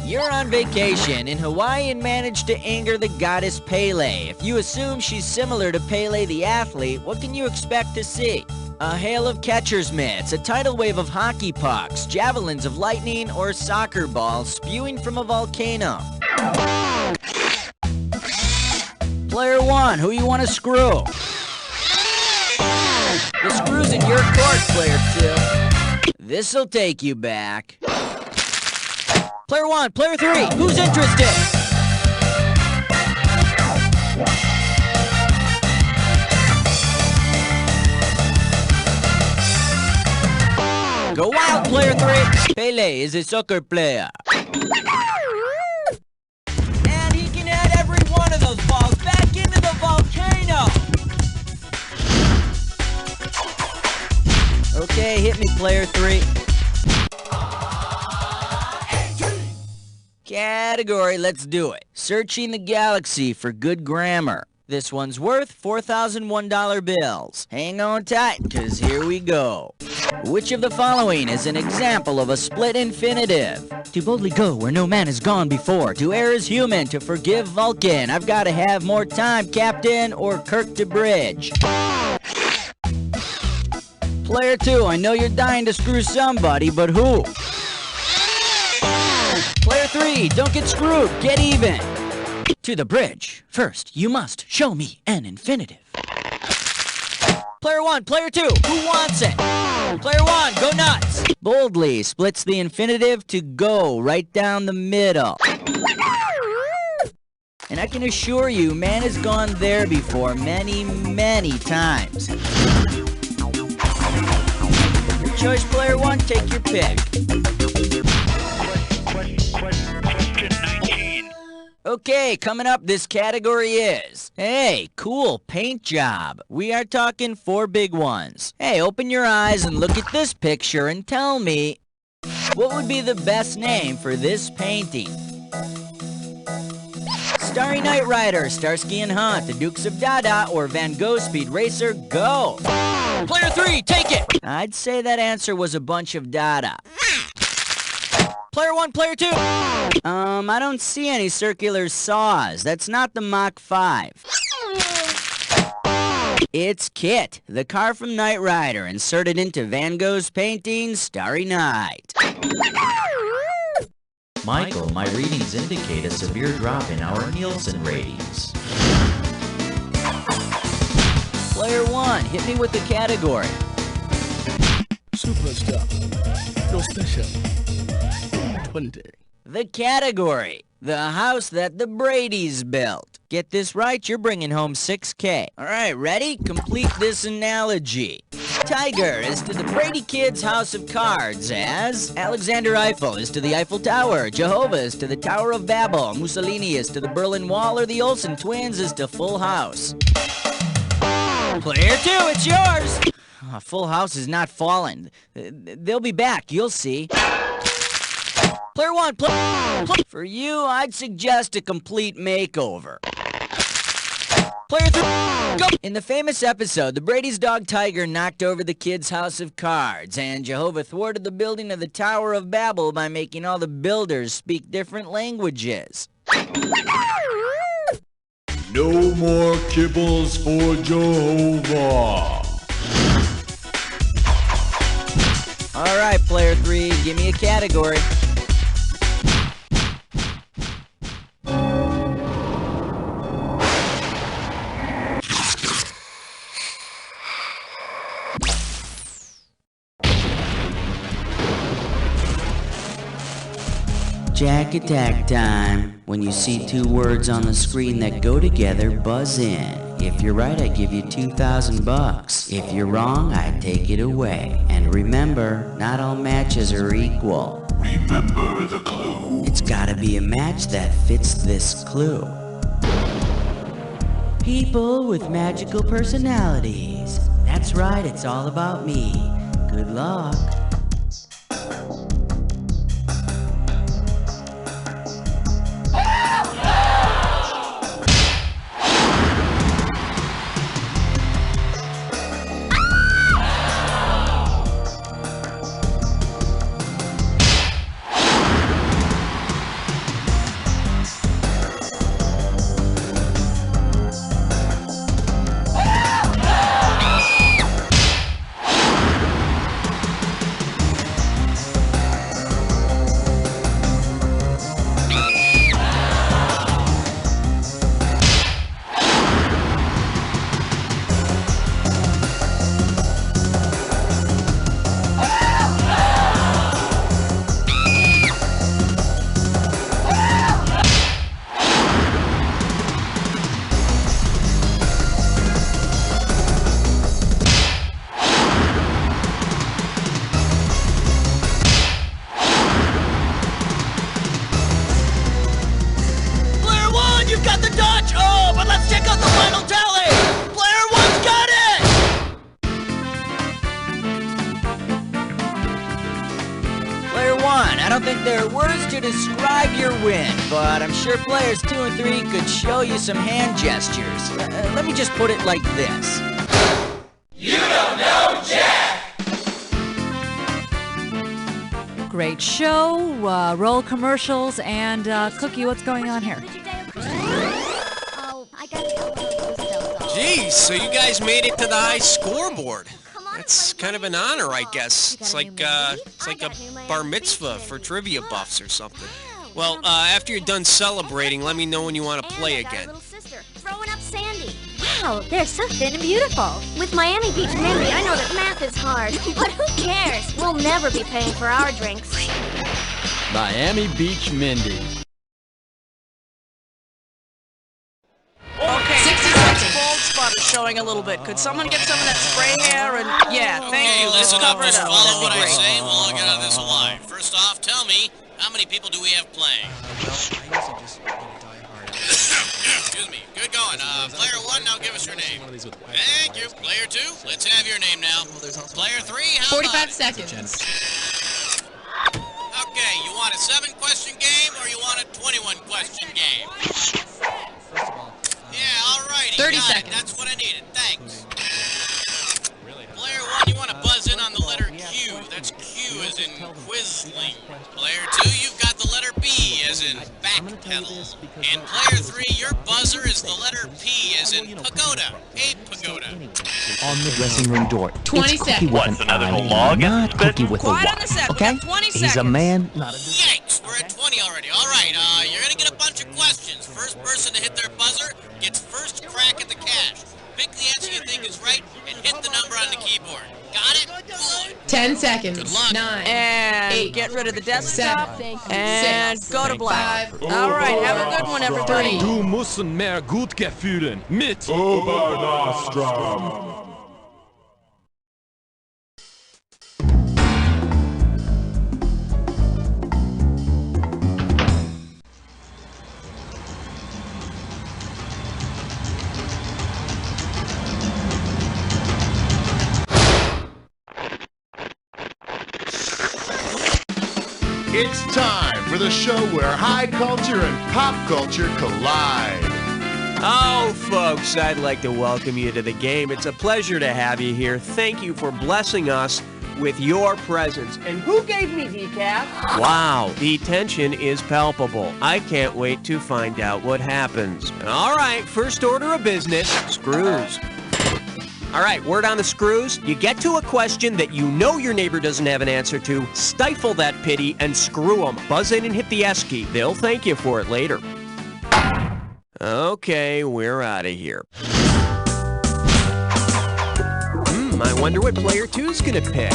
You're on vacation in Hawaii and managed to anger the goddess Pele. If you assume she's similar to Pele the athlete, what can you expect to see? A hail of catcher's mitts, a tidal wave of hockey pucks, javelins of lightning, or soccer balls spewing from a volcano? Player 1, who you want to screw? The screw's in your court, player 2. This'll take you back. Player 1, player 3, who's interested? Go wild, player 3. Pele is a soccer player. And he can add every one of those balls back into the volcano. Okay, hit me, player 3. Category, let's do it. Searching the galaxy for good grammar. This one's worth $4,001 bills. Hang on tight, cause here we go. Which of the following is an example of a split infinitive? To boldly go where no man has gone before. To err is human, to forgive Vulcan. I've gotta have more time, Captain, or Kirk to bridge. Player 2, I know you're dying to screw somebody, but who? Player 3, don't get screwed, get even. To the bridge. First, you must show me an infinitive. Player 1, player 2, who wants it? Player 1, go nuts. Boldly splits the infinitive to go right down the middle. And I can assure you, man has gone there before many, many times. Your choice, player 1, take your pick. Question 19. Okay, coming up, this category is, hey, cool paint job. We are talking 4 big ones. Hey, open your eyes and look at this picture and tell me, what would be the best name for this painting? Starry Night Rider, Starsky and Hunt, The Dukes of Dada, or Van Gogh Speed Racer, go! Player 3, take it! I'd say that answer was a bunch of Dada. Player 1, player 2! I don't see any circular saws. That's not the Mach 5. It's Kit, the car from Knight Rider, inserted into Van Gogh's painting, Starry Night. Michael, my readings indicate a severe drop in our Nielsen ratings. Player 1, hit me with the category. Superstar. No special. 20. The category. The house that the Bradys built. Get this right, you're bringing home $6K. Alright, ready? Complete this analogy. Tiger is to the Brady kids' house of cards as Alexander Eiffel is to the Eiffel Tower, Jehovah is to the Tower of Babel, Mussolini is to the Berlin Wall, or the Olsen twins is to Full House. Player 2, it's yours! Full House is not falling. They'll be back, you'll see. Player 1, for you, I'd suggest a complete makeover. Player 3, go! In the famous episode, the Brady's dog Tiger knocked over the kids' house of cards, and Jehovah thwarted the building of the Tower of Babel by making all the builders speak different languages. No more kibbles for Jehovah. Alright, player 3, give me a category. Jack Attack time. When you see 2 words on the screen that go together, buzz in. If you're right, I give you $2,000. If you're wrong, I take it away. And remember, not all matches are equal. Remember the clue. It's gotta be a match that fits this clue. People with magical personalities. That's right, it's all about me. Good luck. I don't think there are words to describe your win, but I'm sure players 2 and 3 could show you some hand gestures. Let me just put it like this. You don't know Jack! Great show, roll commercials, and Cookie, what's going on here? Geez, so you guys made it to the high scoreboard. That's kind of an honor, I guess. It's like a bar mitzvah for trivia buffs or something. Well, after you're done celebrating, let me know when you want to play again. Throwing up Sandy. Wow, they're so thin and beautiful. With Miami Beach Mindy, I know that math is hard, but who cares? We'll never be paying for our drinks. Miami Beach Mindy. Okay, 60 seconds. Bald spot is showing a little bit. Could someone get some of that spray hair and thank you. Listen Just up, cover it just up. follow That'd what be I great. say and we'll all get out of this alive. First off, tell me, how many people do we have playing? Excuse me. Good going. Player 1, now give us your name. Thank you. Player 2, let's have your name now. Player 3, how 45 about it? seconds. Okay, you want a 7-question game or you want a 21-question game? Yeah, all righty. 30 got seconds. It. That's what I needed. Thanks. Player 1, you want to buzz in on the letter Q. That's Q as in Quisling. Player 2, you've got the letter B as in backpedal. And player 3, your buzzer is the letter P as in pagoda. A pagoda. On the dressing room door. 20 it's Cookie seconds. with an I, not Cookie with a Quiet Y. on the set. We Okay? got 20 He's a seconds. man, not a... Yikes, we're at 20 already. All right, you're going to get a bunch of questions. First person to hit their buzzer gets first crack at the cash. Pick the answer you think is right and hit the number on the keyboard. Got it? Good. 10 seconds. Good luck. 9. And 8, get rid of the desktop. 7, And 6, go to black. 5, All right, have a good one, everybody. Du musst mehr Gutgefühlen mit Obernostra. It's time for the show where high culture and pop culture collide. Oh, folks, I'd like to welcome you to the game. It's a pleasure to have you here. Thank you for blessing us with your presence. And who gave me decaf? Wow, the tension is palpable. I can't wait to find out what happens. All right, first order of business, screws. All right, word on the screws. You get to a question that you know your neighbor doesn't have an answer to, stifle that pity and screw them. Buzz in and hit the S key. They'll thank you for it later. Okay, we're out of here. I wonder what player 2's gonna pick.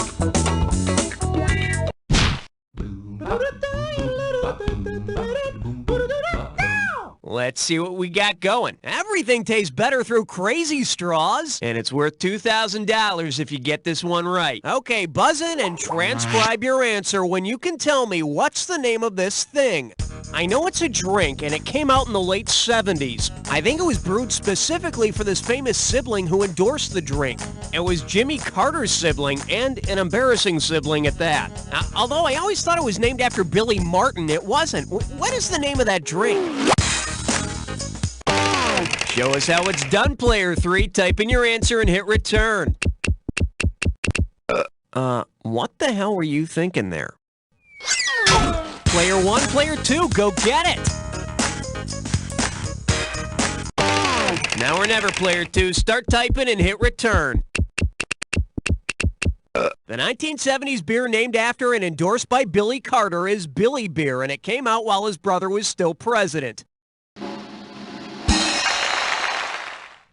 Let's see what we got going. Everything tastes better through Crazy Straws, and it's worth $2,000 if you get this one right. Okay, buzz in and transcribe your answer when you can tell me what's the name of this thing. I know it's a drink, and it came out in the late 70s. I think it was brewed specifically for this famous sibling who endorsed the drink. It was Jimmy Carter's sibling, and an embarrassing sibling at that. Although I always thought it was named after Billy Martin, it wasn't. What is the name of that drink? Show us how it's done, Player 3. Type in your answer and hit return. What the hell were you thinking there? Player 1, Player 2, go get it! Now or never, Player 2. Start typing and hit return. The 1970s beer named after and endorsed by Billy Carter is Billy Beer, and it came out while his brother was still president.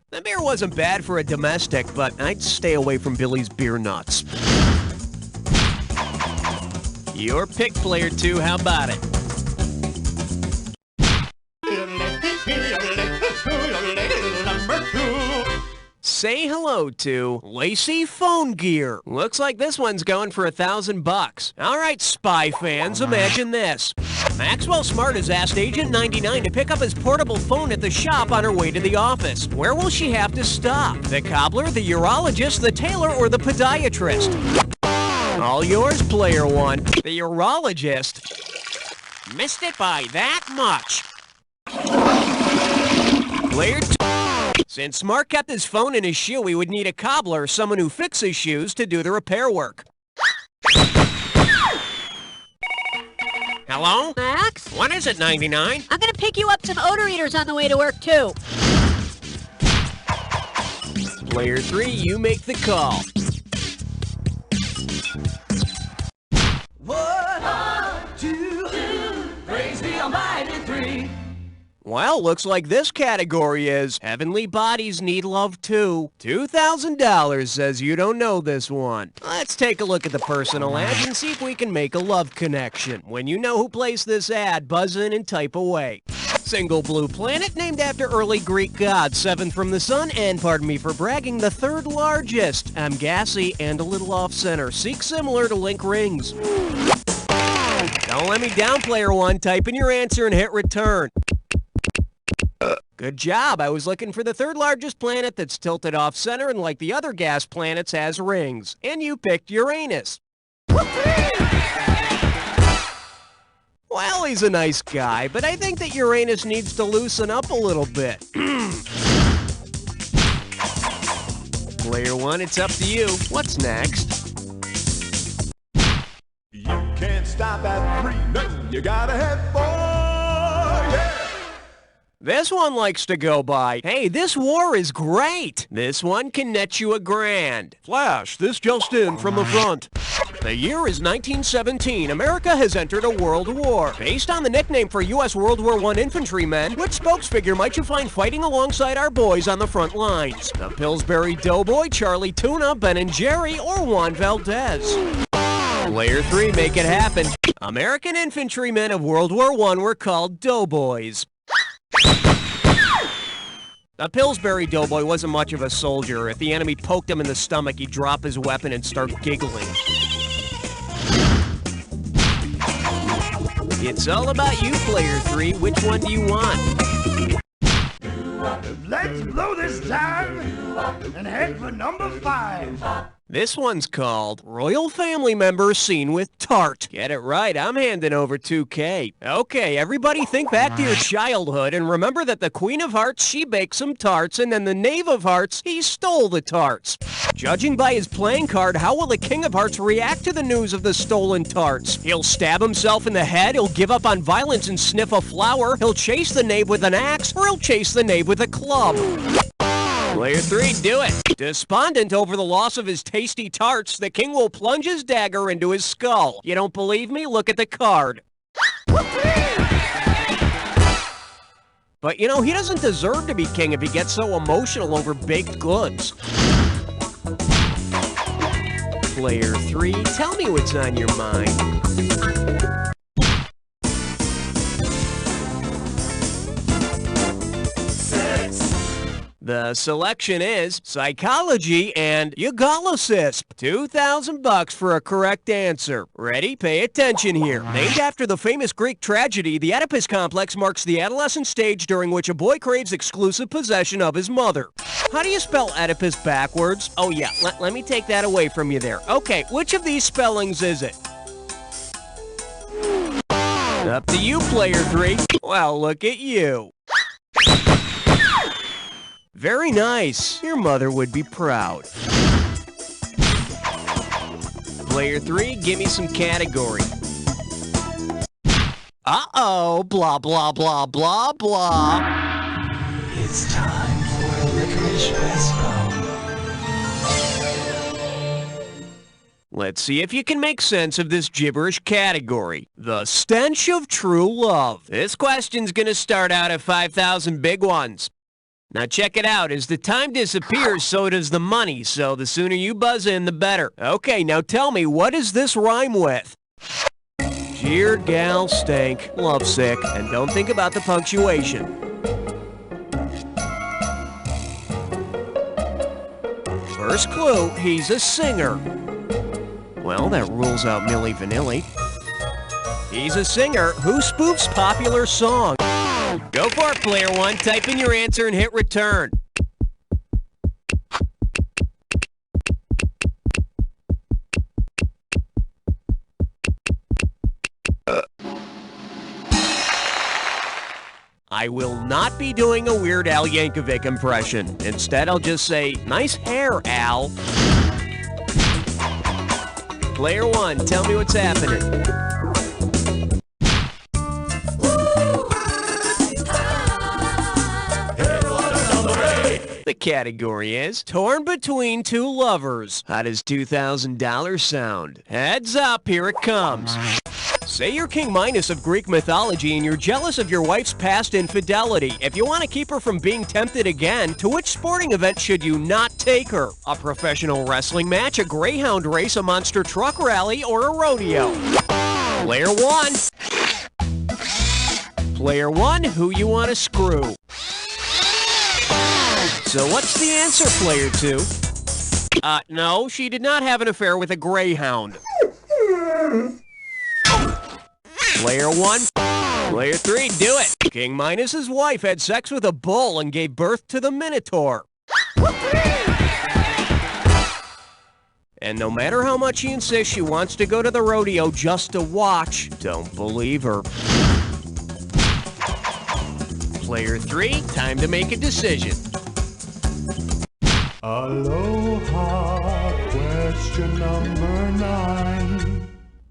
The beer wasn't bad for a domestic, but I'd stay away from Billy's beer nuts. Your pick, Player 2. How about it? Say hello to Lacy Phone Gear. Looks like this one's going for $1,000. All right, Spy fans, imagine this. Maxwell Smart has asked Agent 99 to pick up his portable phone at the shop on her way to the office. Where will she have to stop? The cobbler, the urologist, the tailor, or the podiatrist? All yours, Player 1. The urologist. Missed it by that much. Player 2. Since Smart kept his phone in his shoe, we would need a cobbler, someone who fixes shoes, to do the repair work. Hello? Max? What is it, 99? I'm gonna pick you up some odor eaters on the way to work, too. Player 3, you make the call. One, two, praise the almighty three. Well, looks like this category is Heavenly Bodies Need Love Too. $2,000 says you don't know this one. Let's take a look at the personal ads and see if we can make a love connection. When you know who placed this ad, buzz in and type away. Single blue planet named after early Greek god, seventh from the sun, and pardon me for bragging, the third largest. I'm gassy and a little off-center. Seek similar to link rings. Don't let me down, Player 1. Type in your answer and hit return. Good job. I was looking for the third largest planet that's tilted off center and like the other gas planets has rings. And you picked Uranus. Well, he's a nice guy, but I think that Uranus needs to loosen up a little bit. Player 1, it's up to you. What's next? You can't stop at 3, no, you gotta head for, yeah. This one likes to go by, hey, this war is great. This one can net you $1,000. Flash, this just in from the front. The year is 1917. America has entered a world war. Based on the nickname for U.S. World War I infantrymen, which spokesfigure might you find fighting alongside our boys on the front lines? The Pillsbury Doughboy, Charlie Tuna, Ben & Jerry, or Juan Valdez? Player 3, make it happen. American infantrymen of World War I were called doughboys. The Pillsbury Doughboy wasn't much of a soldier. If the enemy poked him in the stomach, he'd drop his weapon and start giggling. It's all about you, Player 3. Which one do you want? Let's blow this time and head for number 5. This one's called Royal Family Member Seen with Tart. Get it right, I'm handing over $2K. Okay, everybody think back to your childhood and remember that the Queen of Hearts, she baked some tarts, and then the Knave of Hearts, he stole the tarts. Judging by his playing card, how will the King of Hearts react to the news of the stolen tarts? He'll stab himself in the head, he'll give up on violence and sniff a flower, he'll chase the knave with an axe, or he'll chase the knave with a club. Player 3, do it. Despondent over the loss of his tasty tarts, the king will plunge his dagger into his skull. You don't believe me? Look at the card. But you know, he doesn't deserve to be king if he gets so emotional over baked goods. Player 3, tell me what's on your mind. The selection is psychology and Ugalasisp. $2,000 for a correct answer. Ready? Pay attention here. Named after the famous Greek tragedy, the Oedipus complex marks the adolescent stage during which a boy craves exclusive possession of his mother. How do you spell Oedipus backwards? Oh yeah, let me take that away from you there. Okay, which of these spellings is it? Up to you, player 3. Well, look at you. Very nice. Your mother would be proud. Player 3, give me some category. Uh-oh, blah, blah, blah, blah, blah. It's time for Licorice Respo. Let's see if you can make sense of this gibberish category. The stench of true love. This question's gonna start out at 5,000 big ones. Now check it out. As the time disappears, so does the money. So the sooner you buzz in, the better. Okay, now tell me, what does this rhyme with? Jeer, gal, stank, lovesick, and don't think about the punctuation. First clue, he's a singer. Well, that rules out Milli Vanilli. He's a singer who spoofs popular songs. Go for it, player 1. Type in your answer and hit return. I will not be doing a Weird Al Yankovic impression. Instead, I'll just say, nice hair, Al. Player 1, tell me what's happening. The category is torn between two lovers. How does $2,000 sound? Heads up, here it comes. Say you're King Minos of Greek mythology and you're jealous of your wife's past infidelity. If you want to keep her from being tempted again, to which sporting event should you not take her? A professional wrestling match, a greyhound race, a monster truck rally, or a rodeo? Player 1. Player 1, who you want to screw? So what's the answer, player 2? No, she did not have an affair with a greyhound. Player 1. Player 3, do it. King Minos' wife had sex with a bull and gave birth to the Minotaur. And no matter how much she insists she wants to go to the rodeo just to watch, don't believe her. Player 3, time to make a decision. Aloha, question number 9.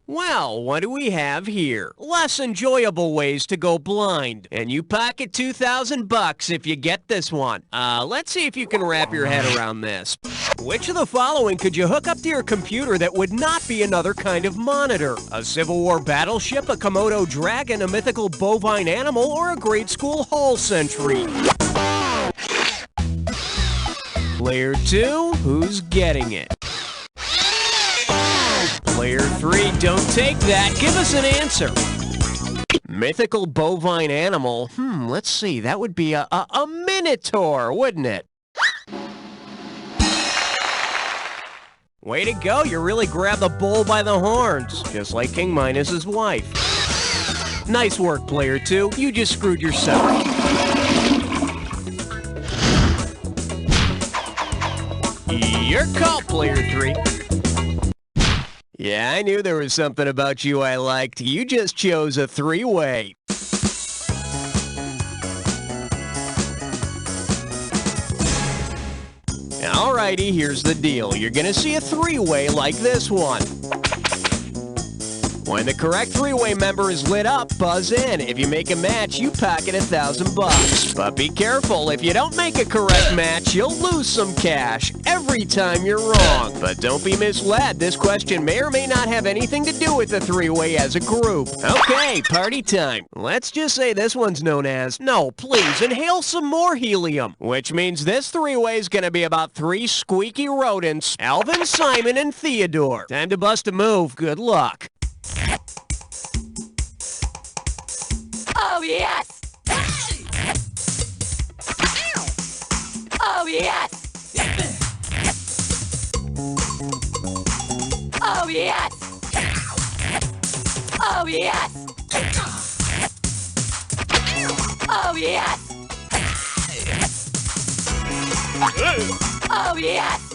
Well, what do we have here? Less enjoyable ways to go blind. And you pocket $2,000 if you get this one. Let's see if you can wrap your head around this. Which of the following could you hook up to your computer that would not be another kind of monitor? A Civil War battleship, a Komodo dragon, a mythical bovine animal, or a grade school hall sentry? Player 2, who's getting it? Player 3, don't take that. Give us an answer. Mythical bovine animal. Let's see. That would be a minotaur, wouldn't it? Way to go. You really grabbed the bull by the horns, just like King Minos' wife. Nice work, player 2. You just screwed yourself. Your call, player 3. Yeah, I knew there was something about you I liked. You just chose a three-way. Alrighty, here's the deal. You're gonna see a three-way like this one. When the correct three-way member is lit up, buzz in. If you make a match, you pocket $1,000. But be careful, if you don't make a correct match, you'll lose some cash every time you're wrong. But don't be misled. This question may or may not have anything to do with the three-way as a group. Okay, party time. Let's just say this one's known as, no, please, inhale some more helium. Which means this three-way is gonna be about 3 squeaky rodents, Alvin, Simon, and Theodore. Time to bust a move. Good luck. Oh, yes! Oh, yes! Oh, yes! Oh, yes! Oh, yes!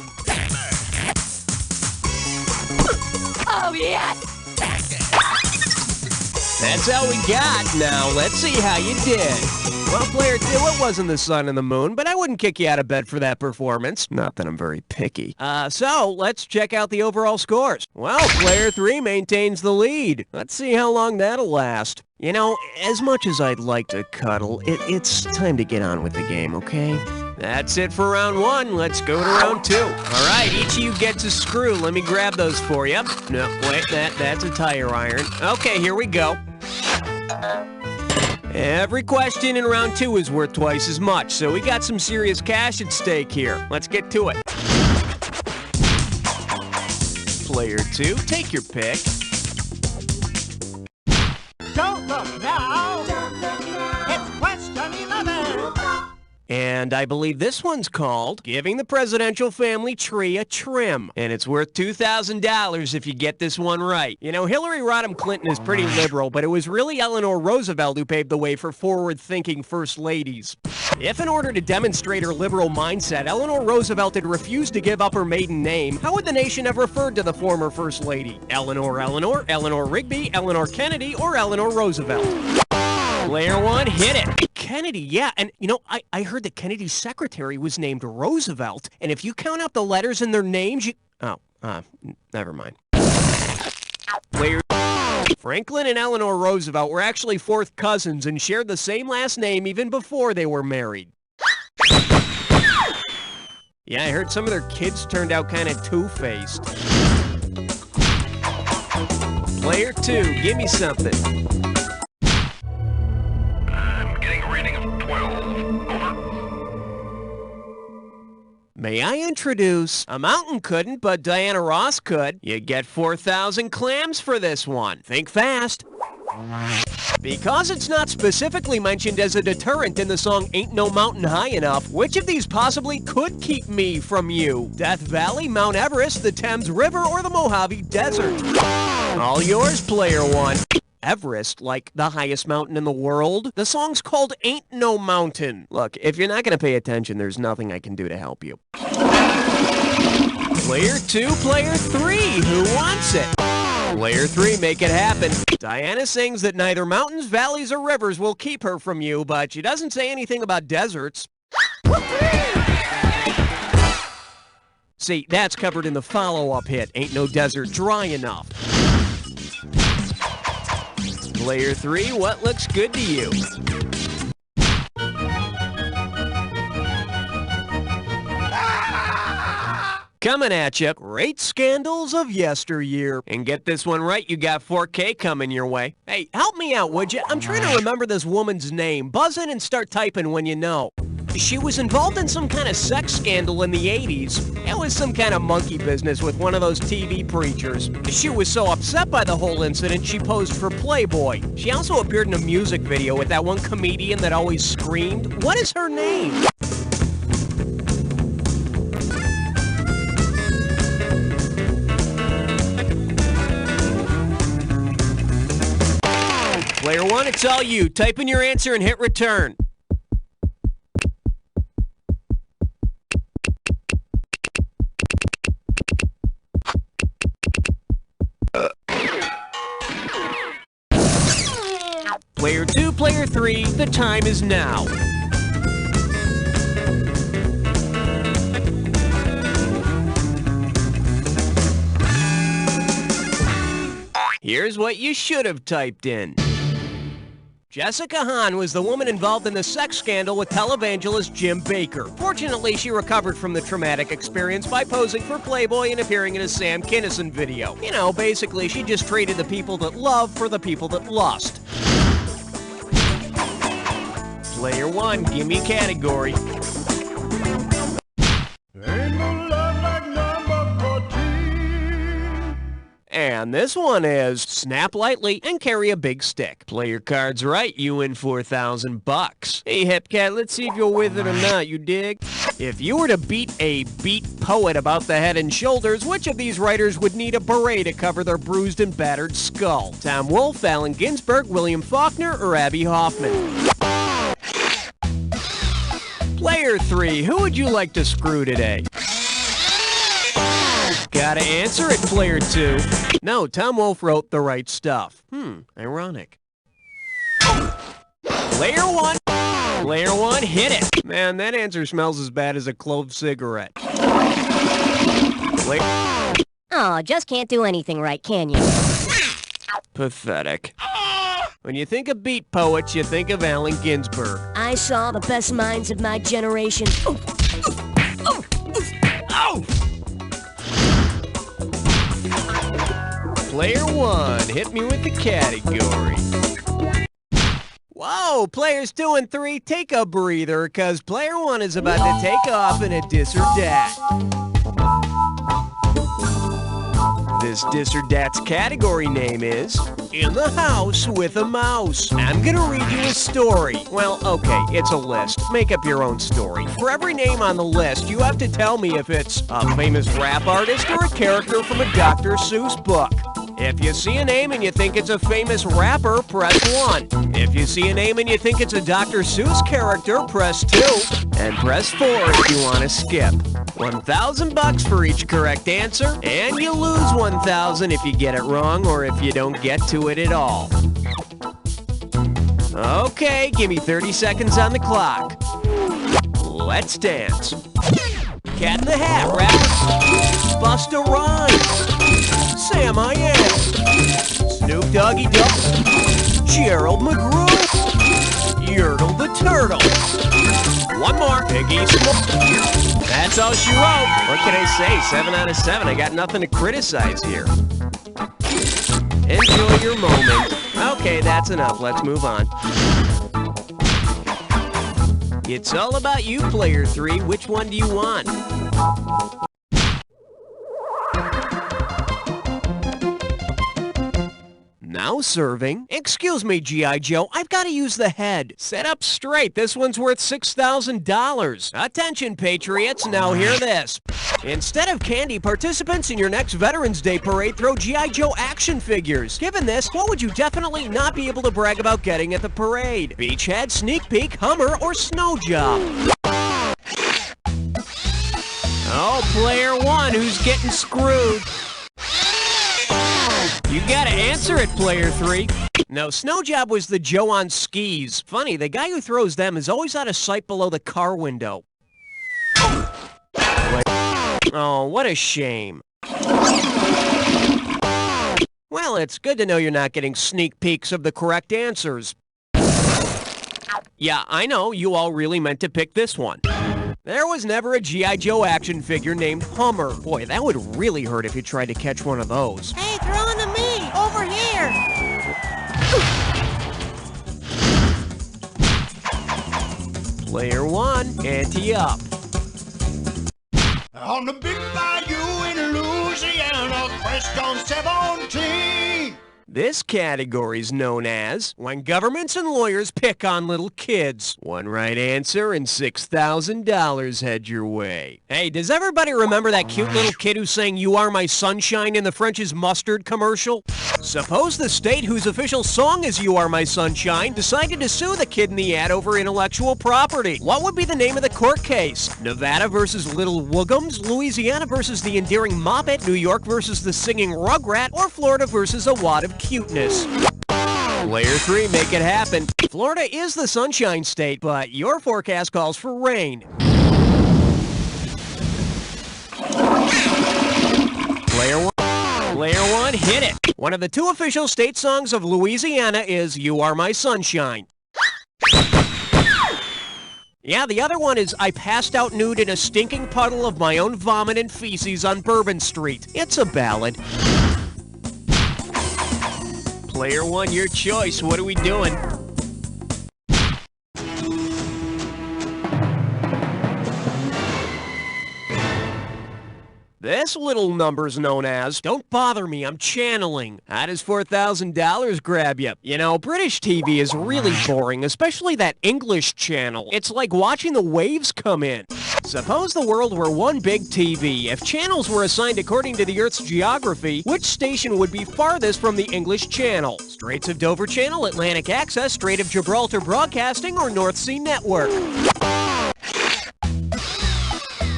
Oh, yes! That's all we got. Now, let's see how you did. Well, player 2, it wasn't the sun and the moon, but I wouldn't kick you out of bed for that performance. Not that I'm very picky. So, let's check out the overall scores. Well, player 3 maintains the lead. Let's see how long that'll last. You know, as much as I'd like to cuddle, it's time to get on with the game, okay? That's it for round 1. Let's go to round 2. All right, each of you gets a screw. Let me grab those for you. No, wait, that's a tire iron. Okay, here we go. Every question in round 2 is worth twice as much, so we got some serious cash at stake here. Let's get to it. Player 2, take your pick. Don't look now. It's question 11. And I believe this one's called Giving the Presidential Family Tree a Trim. And it's worth $2,000 if you get this one right. You know, Hillary Rodham Clinton is pretty liberal, but it was really Eleanor Roosevelt who paved the way for forward-thinking first ladies. If in order to demonstrate her liberal mindset, Eleanor Roosevelt had refused to give up her maiden name, how would the nation have referred to the former first lady? Eleanor Rigby, Eleanor Kennedy, or Eleanor Roosevelt? Player 1, hit it. Kennedy, yeah, and you know, I heard that Kennedy's secretary was named Roosevelt, and if you count up the letters in their names, you... never mind. Player... Franklin and Eleanor Roosevelt were actually fourth cousins and shared the same last name even before they were married. Yeah, I heard some of their kids turned out kind of two-faced. Player 2, give me something. May I introduce, a mountain couldn't, but Diana Ross could. You get 4,000 clams for this one. Think fast. Because it's not specifically mentioned as a deterrent in the song Ain't No Mountain High Enough, which of these possibly could keep me from you? Death Valley, Mount Everest, the Thames River, or the Mojave Desert? All yours, player 1. Everest, like the highest mountain in the world. The song's called Ain't No Mountain. Look, if you're not going to pay attention, there's nothing I can do to help you. Player 2, player 3, who wants it? Player 3, make it happen. Diana sings that neither mountains, valleys, or rivers will keep her from you, but she doesn't say anything about deserts. See, that's covered in the follow-up hit, Ain't No Desert Dry Enough. Player 3, what looks good to you? Coming at you, great scandals of yesteryear. And get this one right, you got 4K coming your way. Hey, help me out, would you? I'm trying to remember this woman's name. Buzz in and start typing when you know. She was involved in some kind of sex scandal in the 80s. It was some kind of monkey business with one of those TV preachers. She was so upset by the whole incident, she posed for Playboy. She also appeared in a music video with that one comedian that always screamed. What is her name? Player 1, it's all you. Type in your answer and hit return. Player 2, player 3, the time is now. Here's what you should have typed in. Jessica Hahn was the woman involved in the sex scandal with televangelist Jim Bakker. Fortunately, she recovered from the traumatic experience by posing for Playboy and appearing in a Sam Kinison video. You know, basically, she just traded the people that love for the people that lust. Player 1, give me a category. And this one is snap lightly and carry a big stick. Play your cards right, you win $4,000. Hey, Hepcat, let's see if you're with it or not, you dig? If you were to beat a beat poet about the head and shoulders, which of these writers would need a beret to cover their bruised and battered skull? Tom Wolfe, Allen Ginsberg, William Faulkner, or Abbie Hoffman? Player 3, who would you like to screw today? Gotta answer it, Player 2. No, Tom Wolfe wrote The Right Stuff. Ironic. Player 1. Player 1, hit it. Man, that answer smells as bad as a clove cigarette. Oh, just can't do anything right, can you? Pathetic. When you think of beat poets, you think of Allen Ginsberg. I saw the best minds of my generation. Player 1, hit me with the category. Whoa, players 2 and 3, take a breather, because player 1 is about to take off in a dis or dat. This dis or dat's category name is In the House with a Mouse. I'm gonna read you a story. Well, okay, it's a list. Make up your own story. For every name on the list, you have to tell me if it's a famous rap artist or a character from a Dr. Seuss book. If you see a name and you think it's a famous rapper, press 1. If you see a name and you think it's a Dr. Seuss character, press 2. And press 4 if you want to skip. $1,000 for each correct answer, and you lose $1,000 if you get it wrong or if you don't get to it at all. Okay, give me 30 seconds on the clock. Let's dance. Cat in the Hat, rapper. Busta Rhymes. Sam I Am. Snoop Doggy Dogg. Gerald McGrew. Yertle the Turtle. One more. Piggy Smoke. That's all she wrote. What can I say? 7 out of 7. I got nothing to criticize here. Enjoy your moment. Okay, that's enough. Let's move on. It's all about you, Player 3. Which one do you want? Now serving. Excuse me, G.I. Joe, I've got to use the head. Set up straight. This one's worth $6,000. Attention, Patriots. Now hear this. Instead of candy, participants in your next Veterans Day parade throw G.I. Joe action figures. Given this, what would you definitely not be able to brag about getting at the parade? Beachhead, Sneak Peek, Hummer, or Snow Job? Oh, Player 1, who's getting screwed? You gotta answer it, Player 3. No, Snow Job was the Joe on skis. Funny, the guy who throws them is always out of sight below the car window. Oh, what a shame. Well, it's good to know you're not getting sneak peeks of the correct answers. Yeah, I know, you all really meant to pick this one. There was never a G.I. Joe action figure named Hummer. Boy, that would really hurt if you tried to catch one of those. Hey, throw them to me! Over here! Player 1, ante up. On the big bayou in Louisiana, crest on 17. This category is known as When Governments and Lawyers Pick on Little Kids. One right answer and $6,000 head your way. Hey, does everybody remember that cute little kid who sang You Are My Sunshine in the French's Mustard commercial? Suppose the state whose official song is You Are My Sunshine decided to sue the kid in the ad over intellectual property. What would be the name of the court case? Nevada versus Little Woogums, Louisiana versus the endearing Moppet, New York versus the singing Rugrat, or Florida versus a wad of cuteness? Player 3, make it happen. Florida is the sunshine state, but your forecast calls for rain. Player 1, hit it. One of the 2 official state songs of Louisiana is You Are My Sunshine. Yeah, the other one is I passed out nude in a stinking puddle of my own vomit and feces on Bourbon Street. It's a ballad. Player 1, your choice. What are we doing? This little number's known as Don't Bother Me, I'm Channeling. How does $4,000 grab you? You know, British TV is really boring, especially that English channel. It's like watching the waves come in. Suppose the world were one big TV. If channels were assigned according to the Earth's geography, which station would be farthest from the English Channel? Straits of Dover Channel, Atlantic Access, Strait of Gibraltar Broadcasting, or North Sea Network?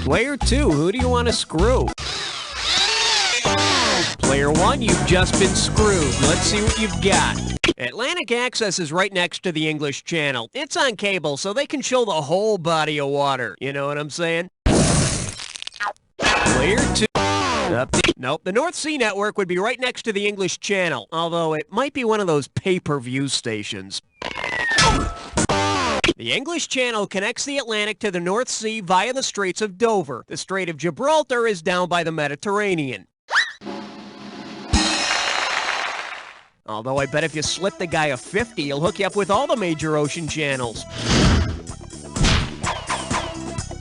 Player 2, who do you want to screw? Player 1, you've just been screwed. Let's see what you've got. Atlantic Access is right next to the English Channel. It's on cable, so they can show the whole body of water. You know what I'm saying? Player 2. Nope, the North Sea Network would be right next to the English Channel, although it might be one of those pay-per-view stations. The English Channel connects the Atlantic to the North Sea via the Straits of Dover. The Strait of Gibraltar is down by the Mediterranean. Although I bet if you slip the guy a 50, he'll hook you up with all the major ocean channels.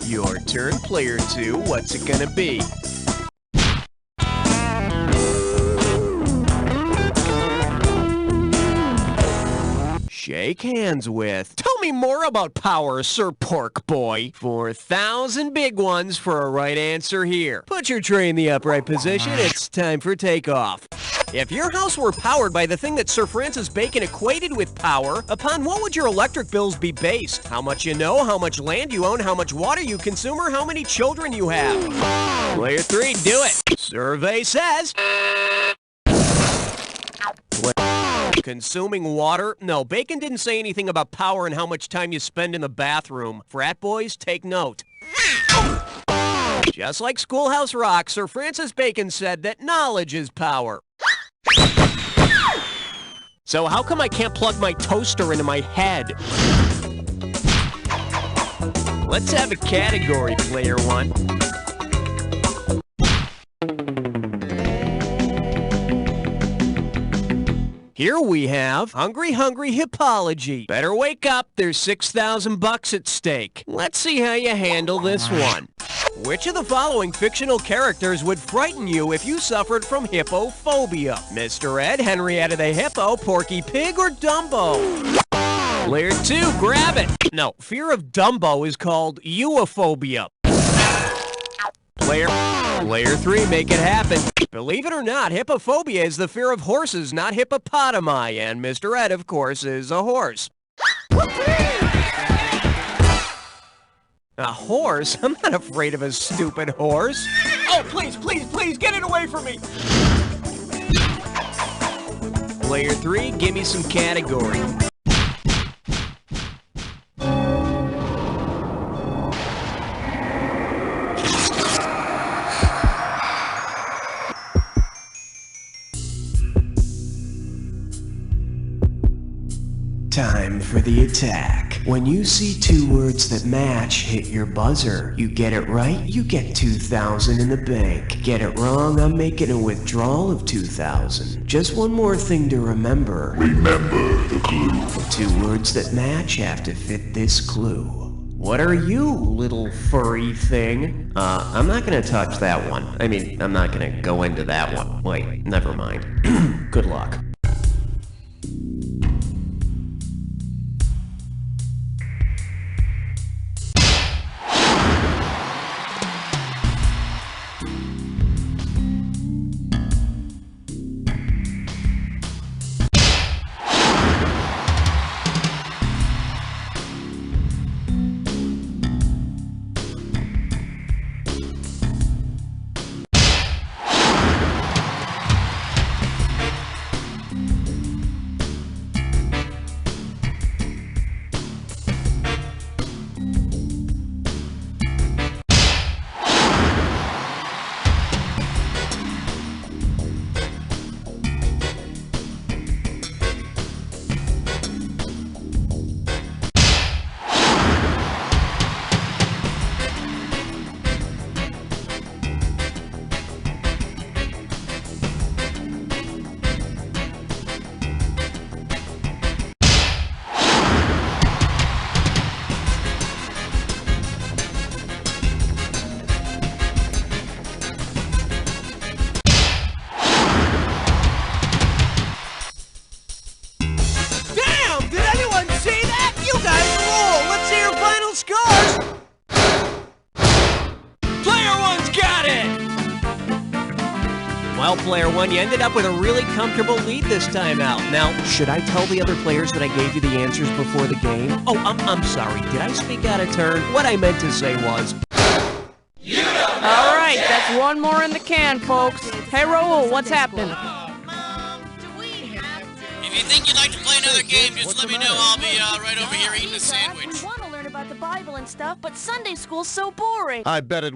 Your turn, player 2. What's it gonna be? Shake hands with. Tell me more about power, Sir Pork Boy. 4,000 big ones for a right answer here. Put your tray in the upright position. It's time for takeoff. If your house were powered by the thing that Sir Francis Bacon equated with power, upon what would your electric bills be based? How much you know, how much land you own, how much water you consume, or how many children you have? Player 3, do it. Survey says... Consuming water? No, Bacon didn't say anything about power and how much time you spend in the bathroom. Frat boys, take note. Just like Schoolhouse Rock, Sir Francis Bacon said that knowledge is power. So how come I can't plug my toaster into my head? Let's have a category, player 1. Here we have Hungry Hungry Hippology. Better wake up, there's $6,000 at stake. Let's see how you handle this one. Which of the following fictional characters would frighten you if you suffered from hippophobia? Mr. Ed, Henrietta the Hippo, Porky Pig, or Dumbo? Player 2, grab it. No, fear of Dumbo is called euophobia. Player 3, make it happen. Believe it or not, hippophobia is the fear of horses, not hippopotami, and Mr. Ed, of course, is a horse. A horse? I'm not afraid of a stupid horse. Oh, please, please, please, get it away from me! Player 3, give me some category. Time for the attack. When you see two words that match, hit your buzzer. You get it right, you get 2,000 in the bank. Get it wrong, I'm making a withdrawal of 2,000. Just one more thing to remember. Remember the clue. The two words that match have to fit this clue. What are you, little furry thing? I'm not gonna touch that one. I mean, I'm not gonna go into that one. Wait, never mind. Good luck. player one. You ended up with a really comfortable lead this time out. Now, should I tell the other players that I gave you the answers before the game? Oh, I'm sorry. Did I speak out of turn? What I meant to say was... All right, that's one more in the can, folks. Hey, Raul, what's happening? If you think you'd like to play another game, just let me know. I'll be right over here eating a sandwich. We want to learn about the Bible and stuff, but Sunday school's so boring. I bet it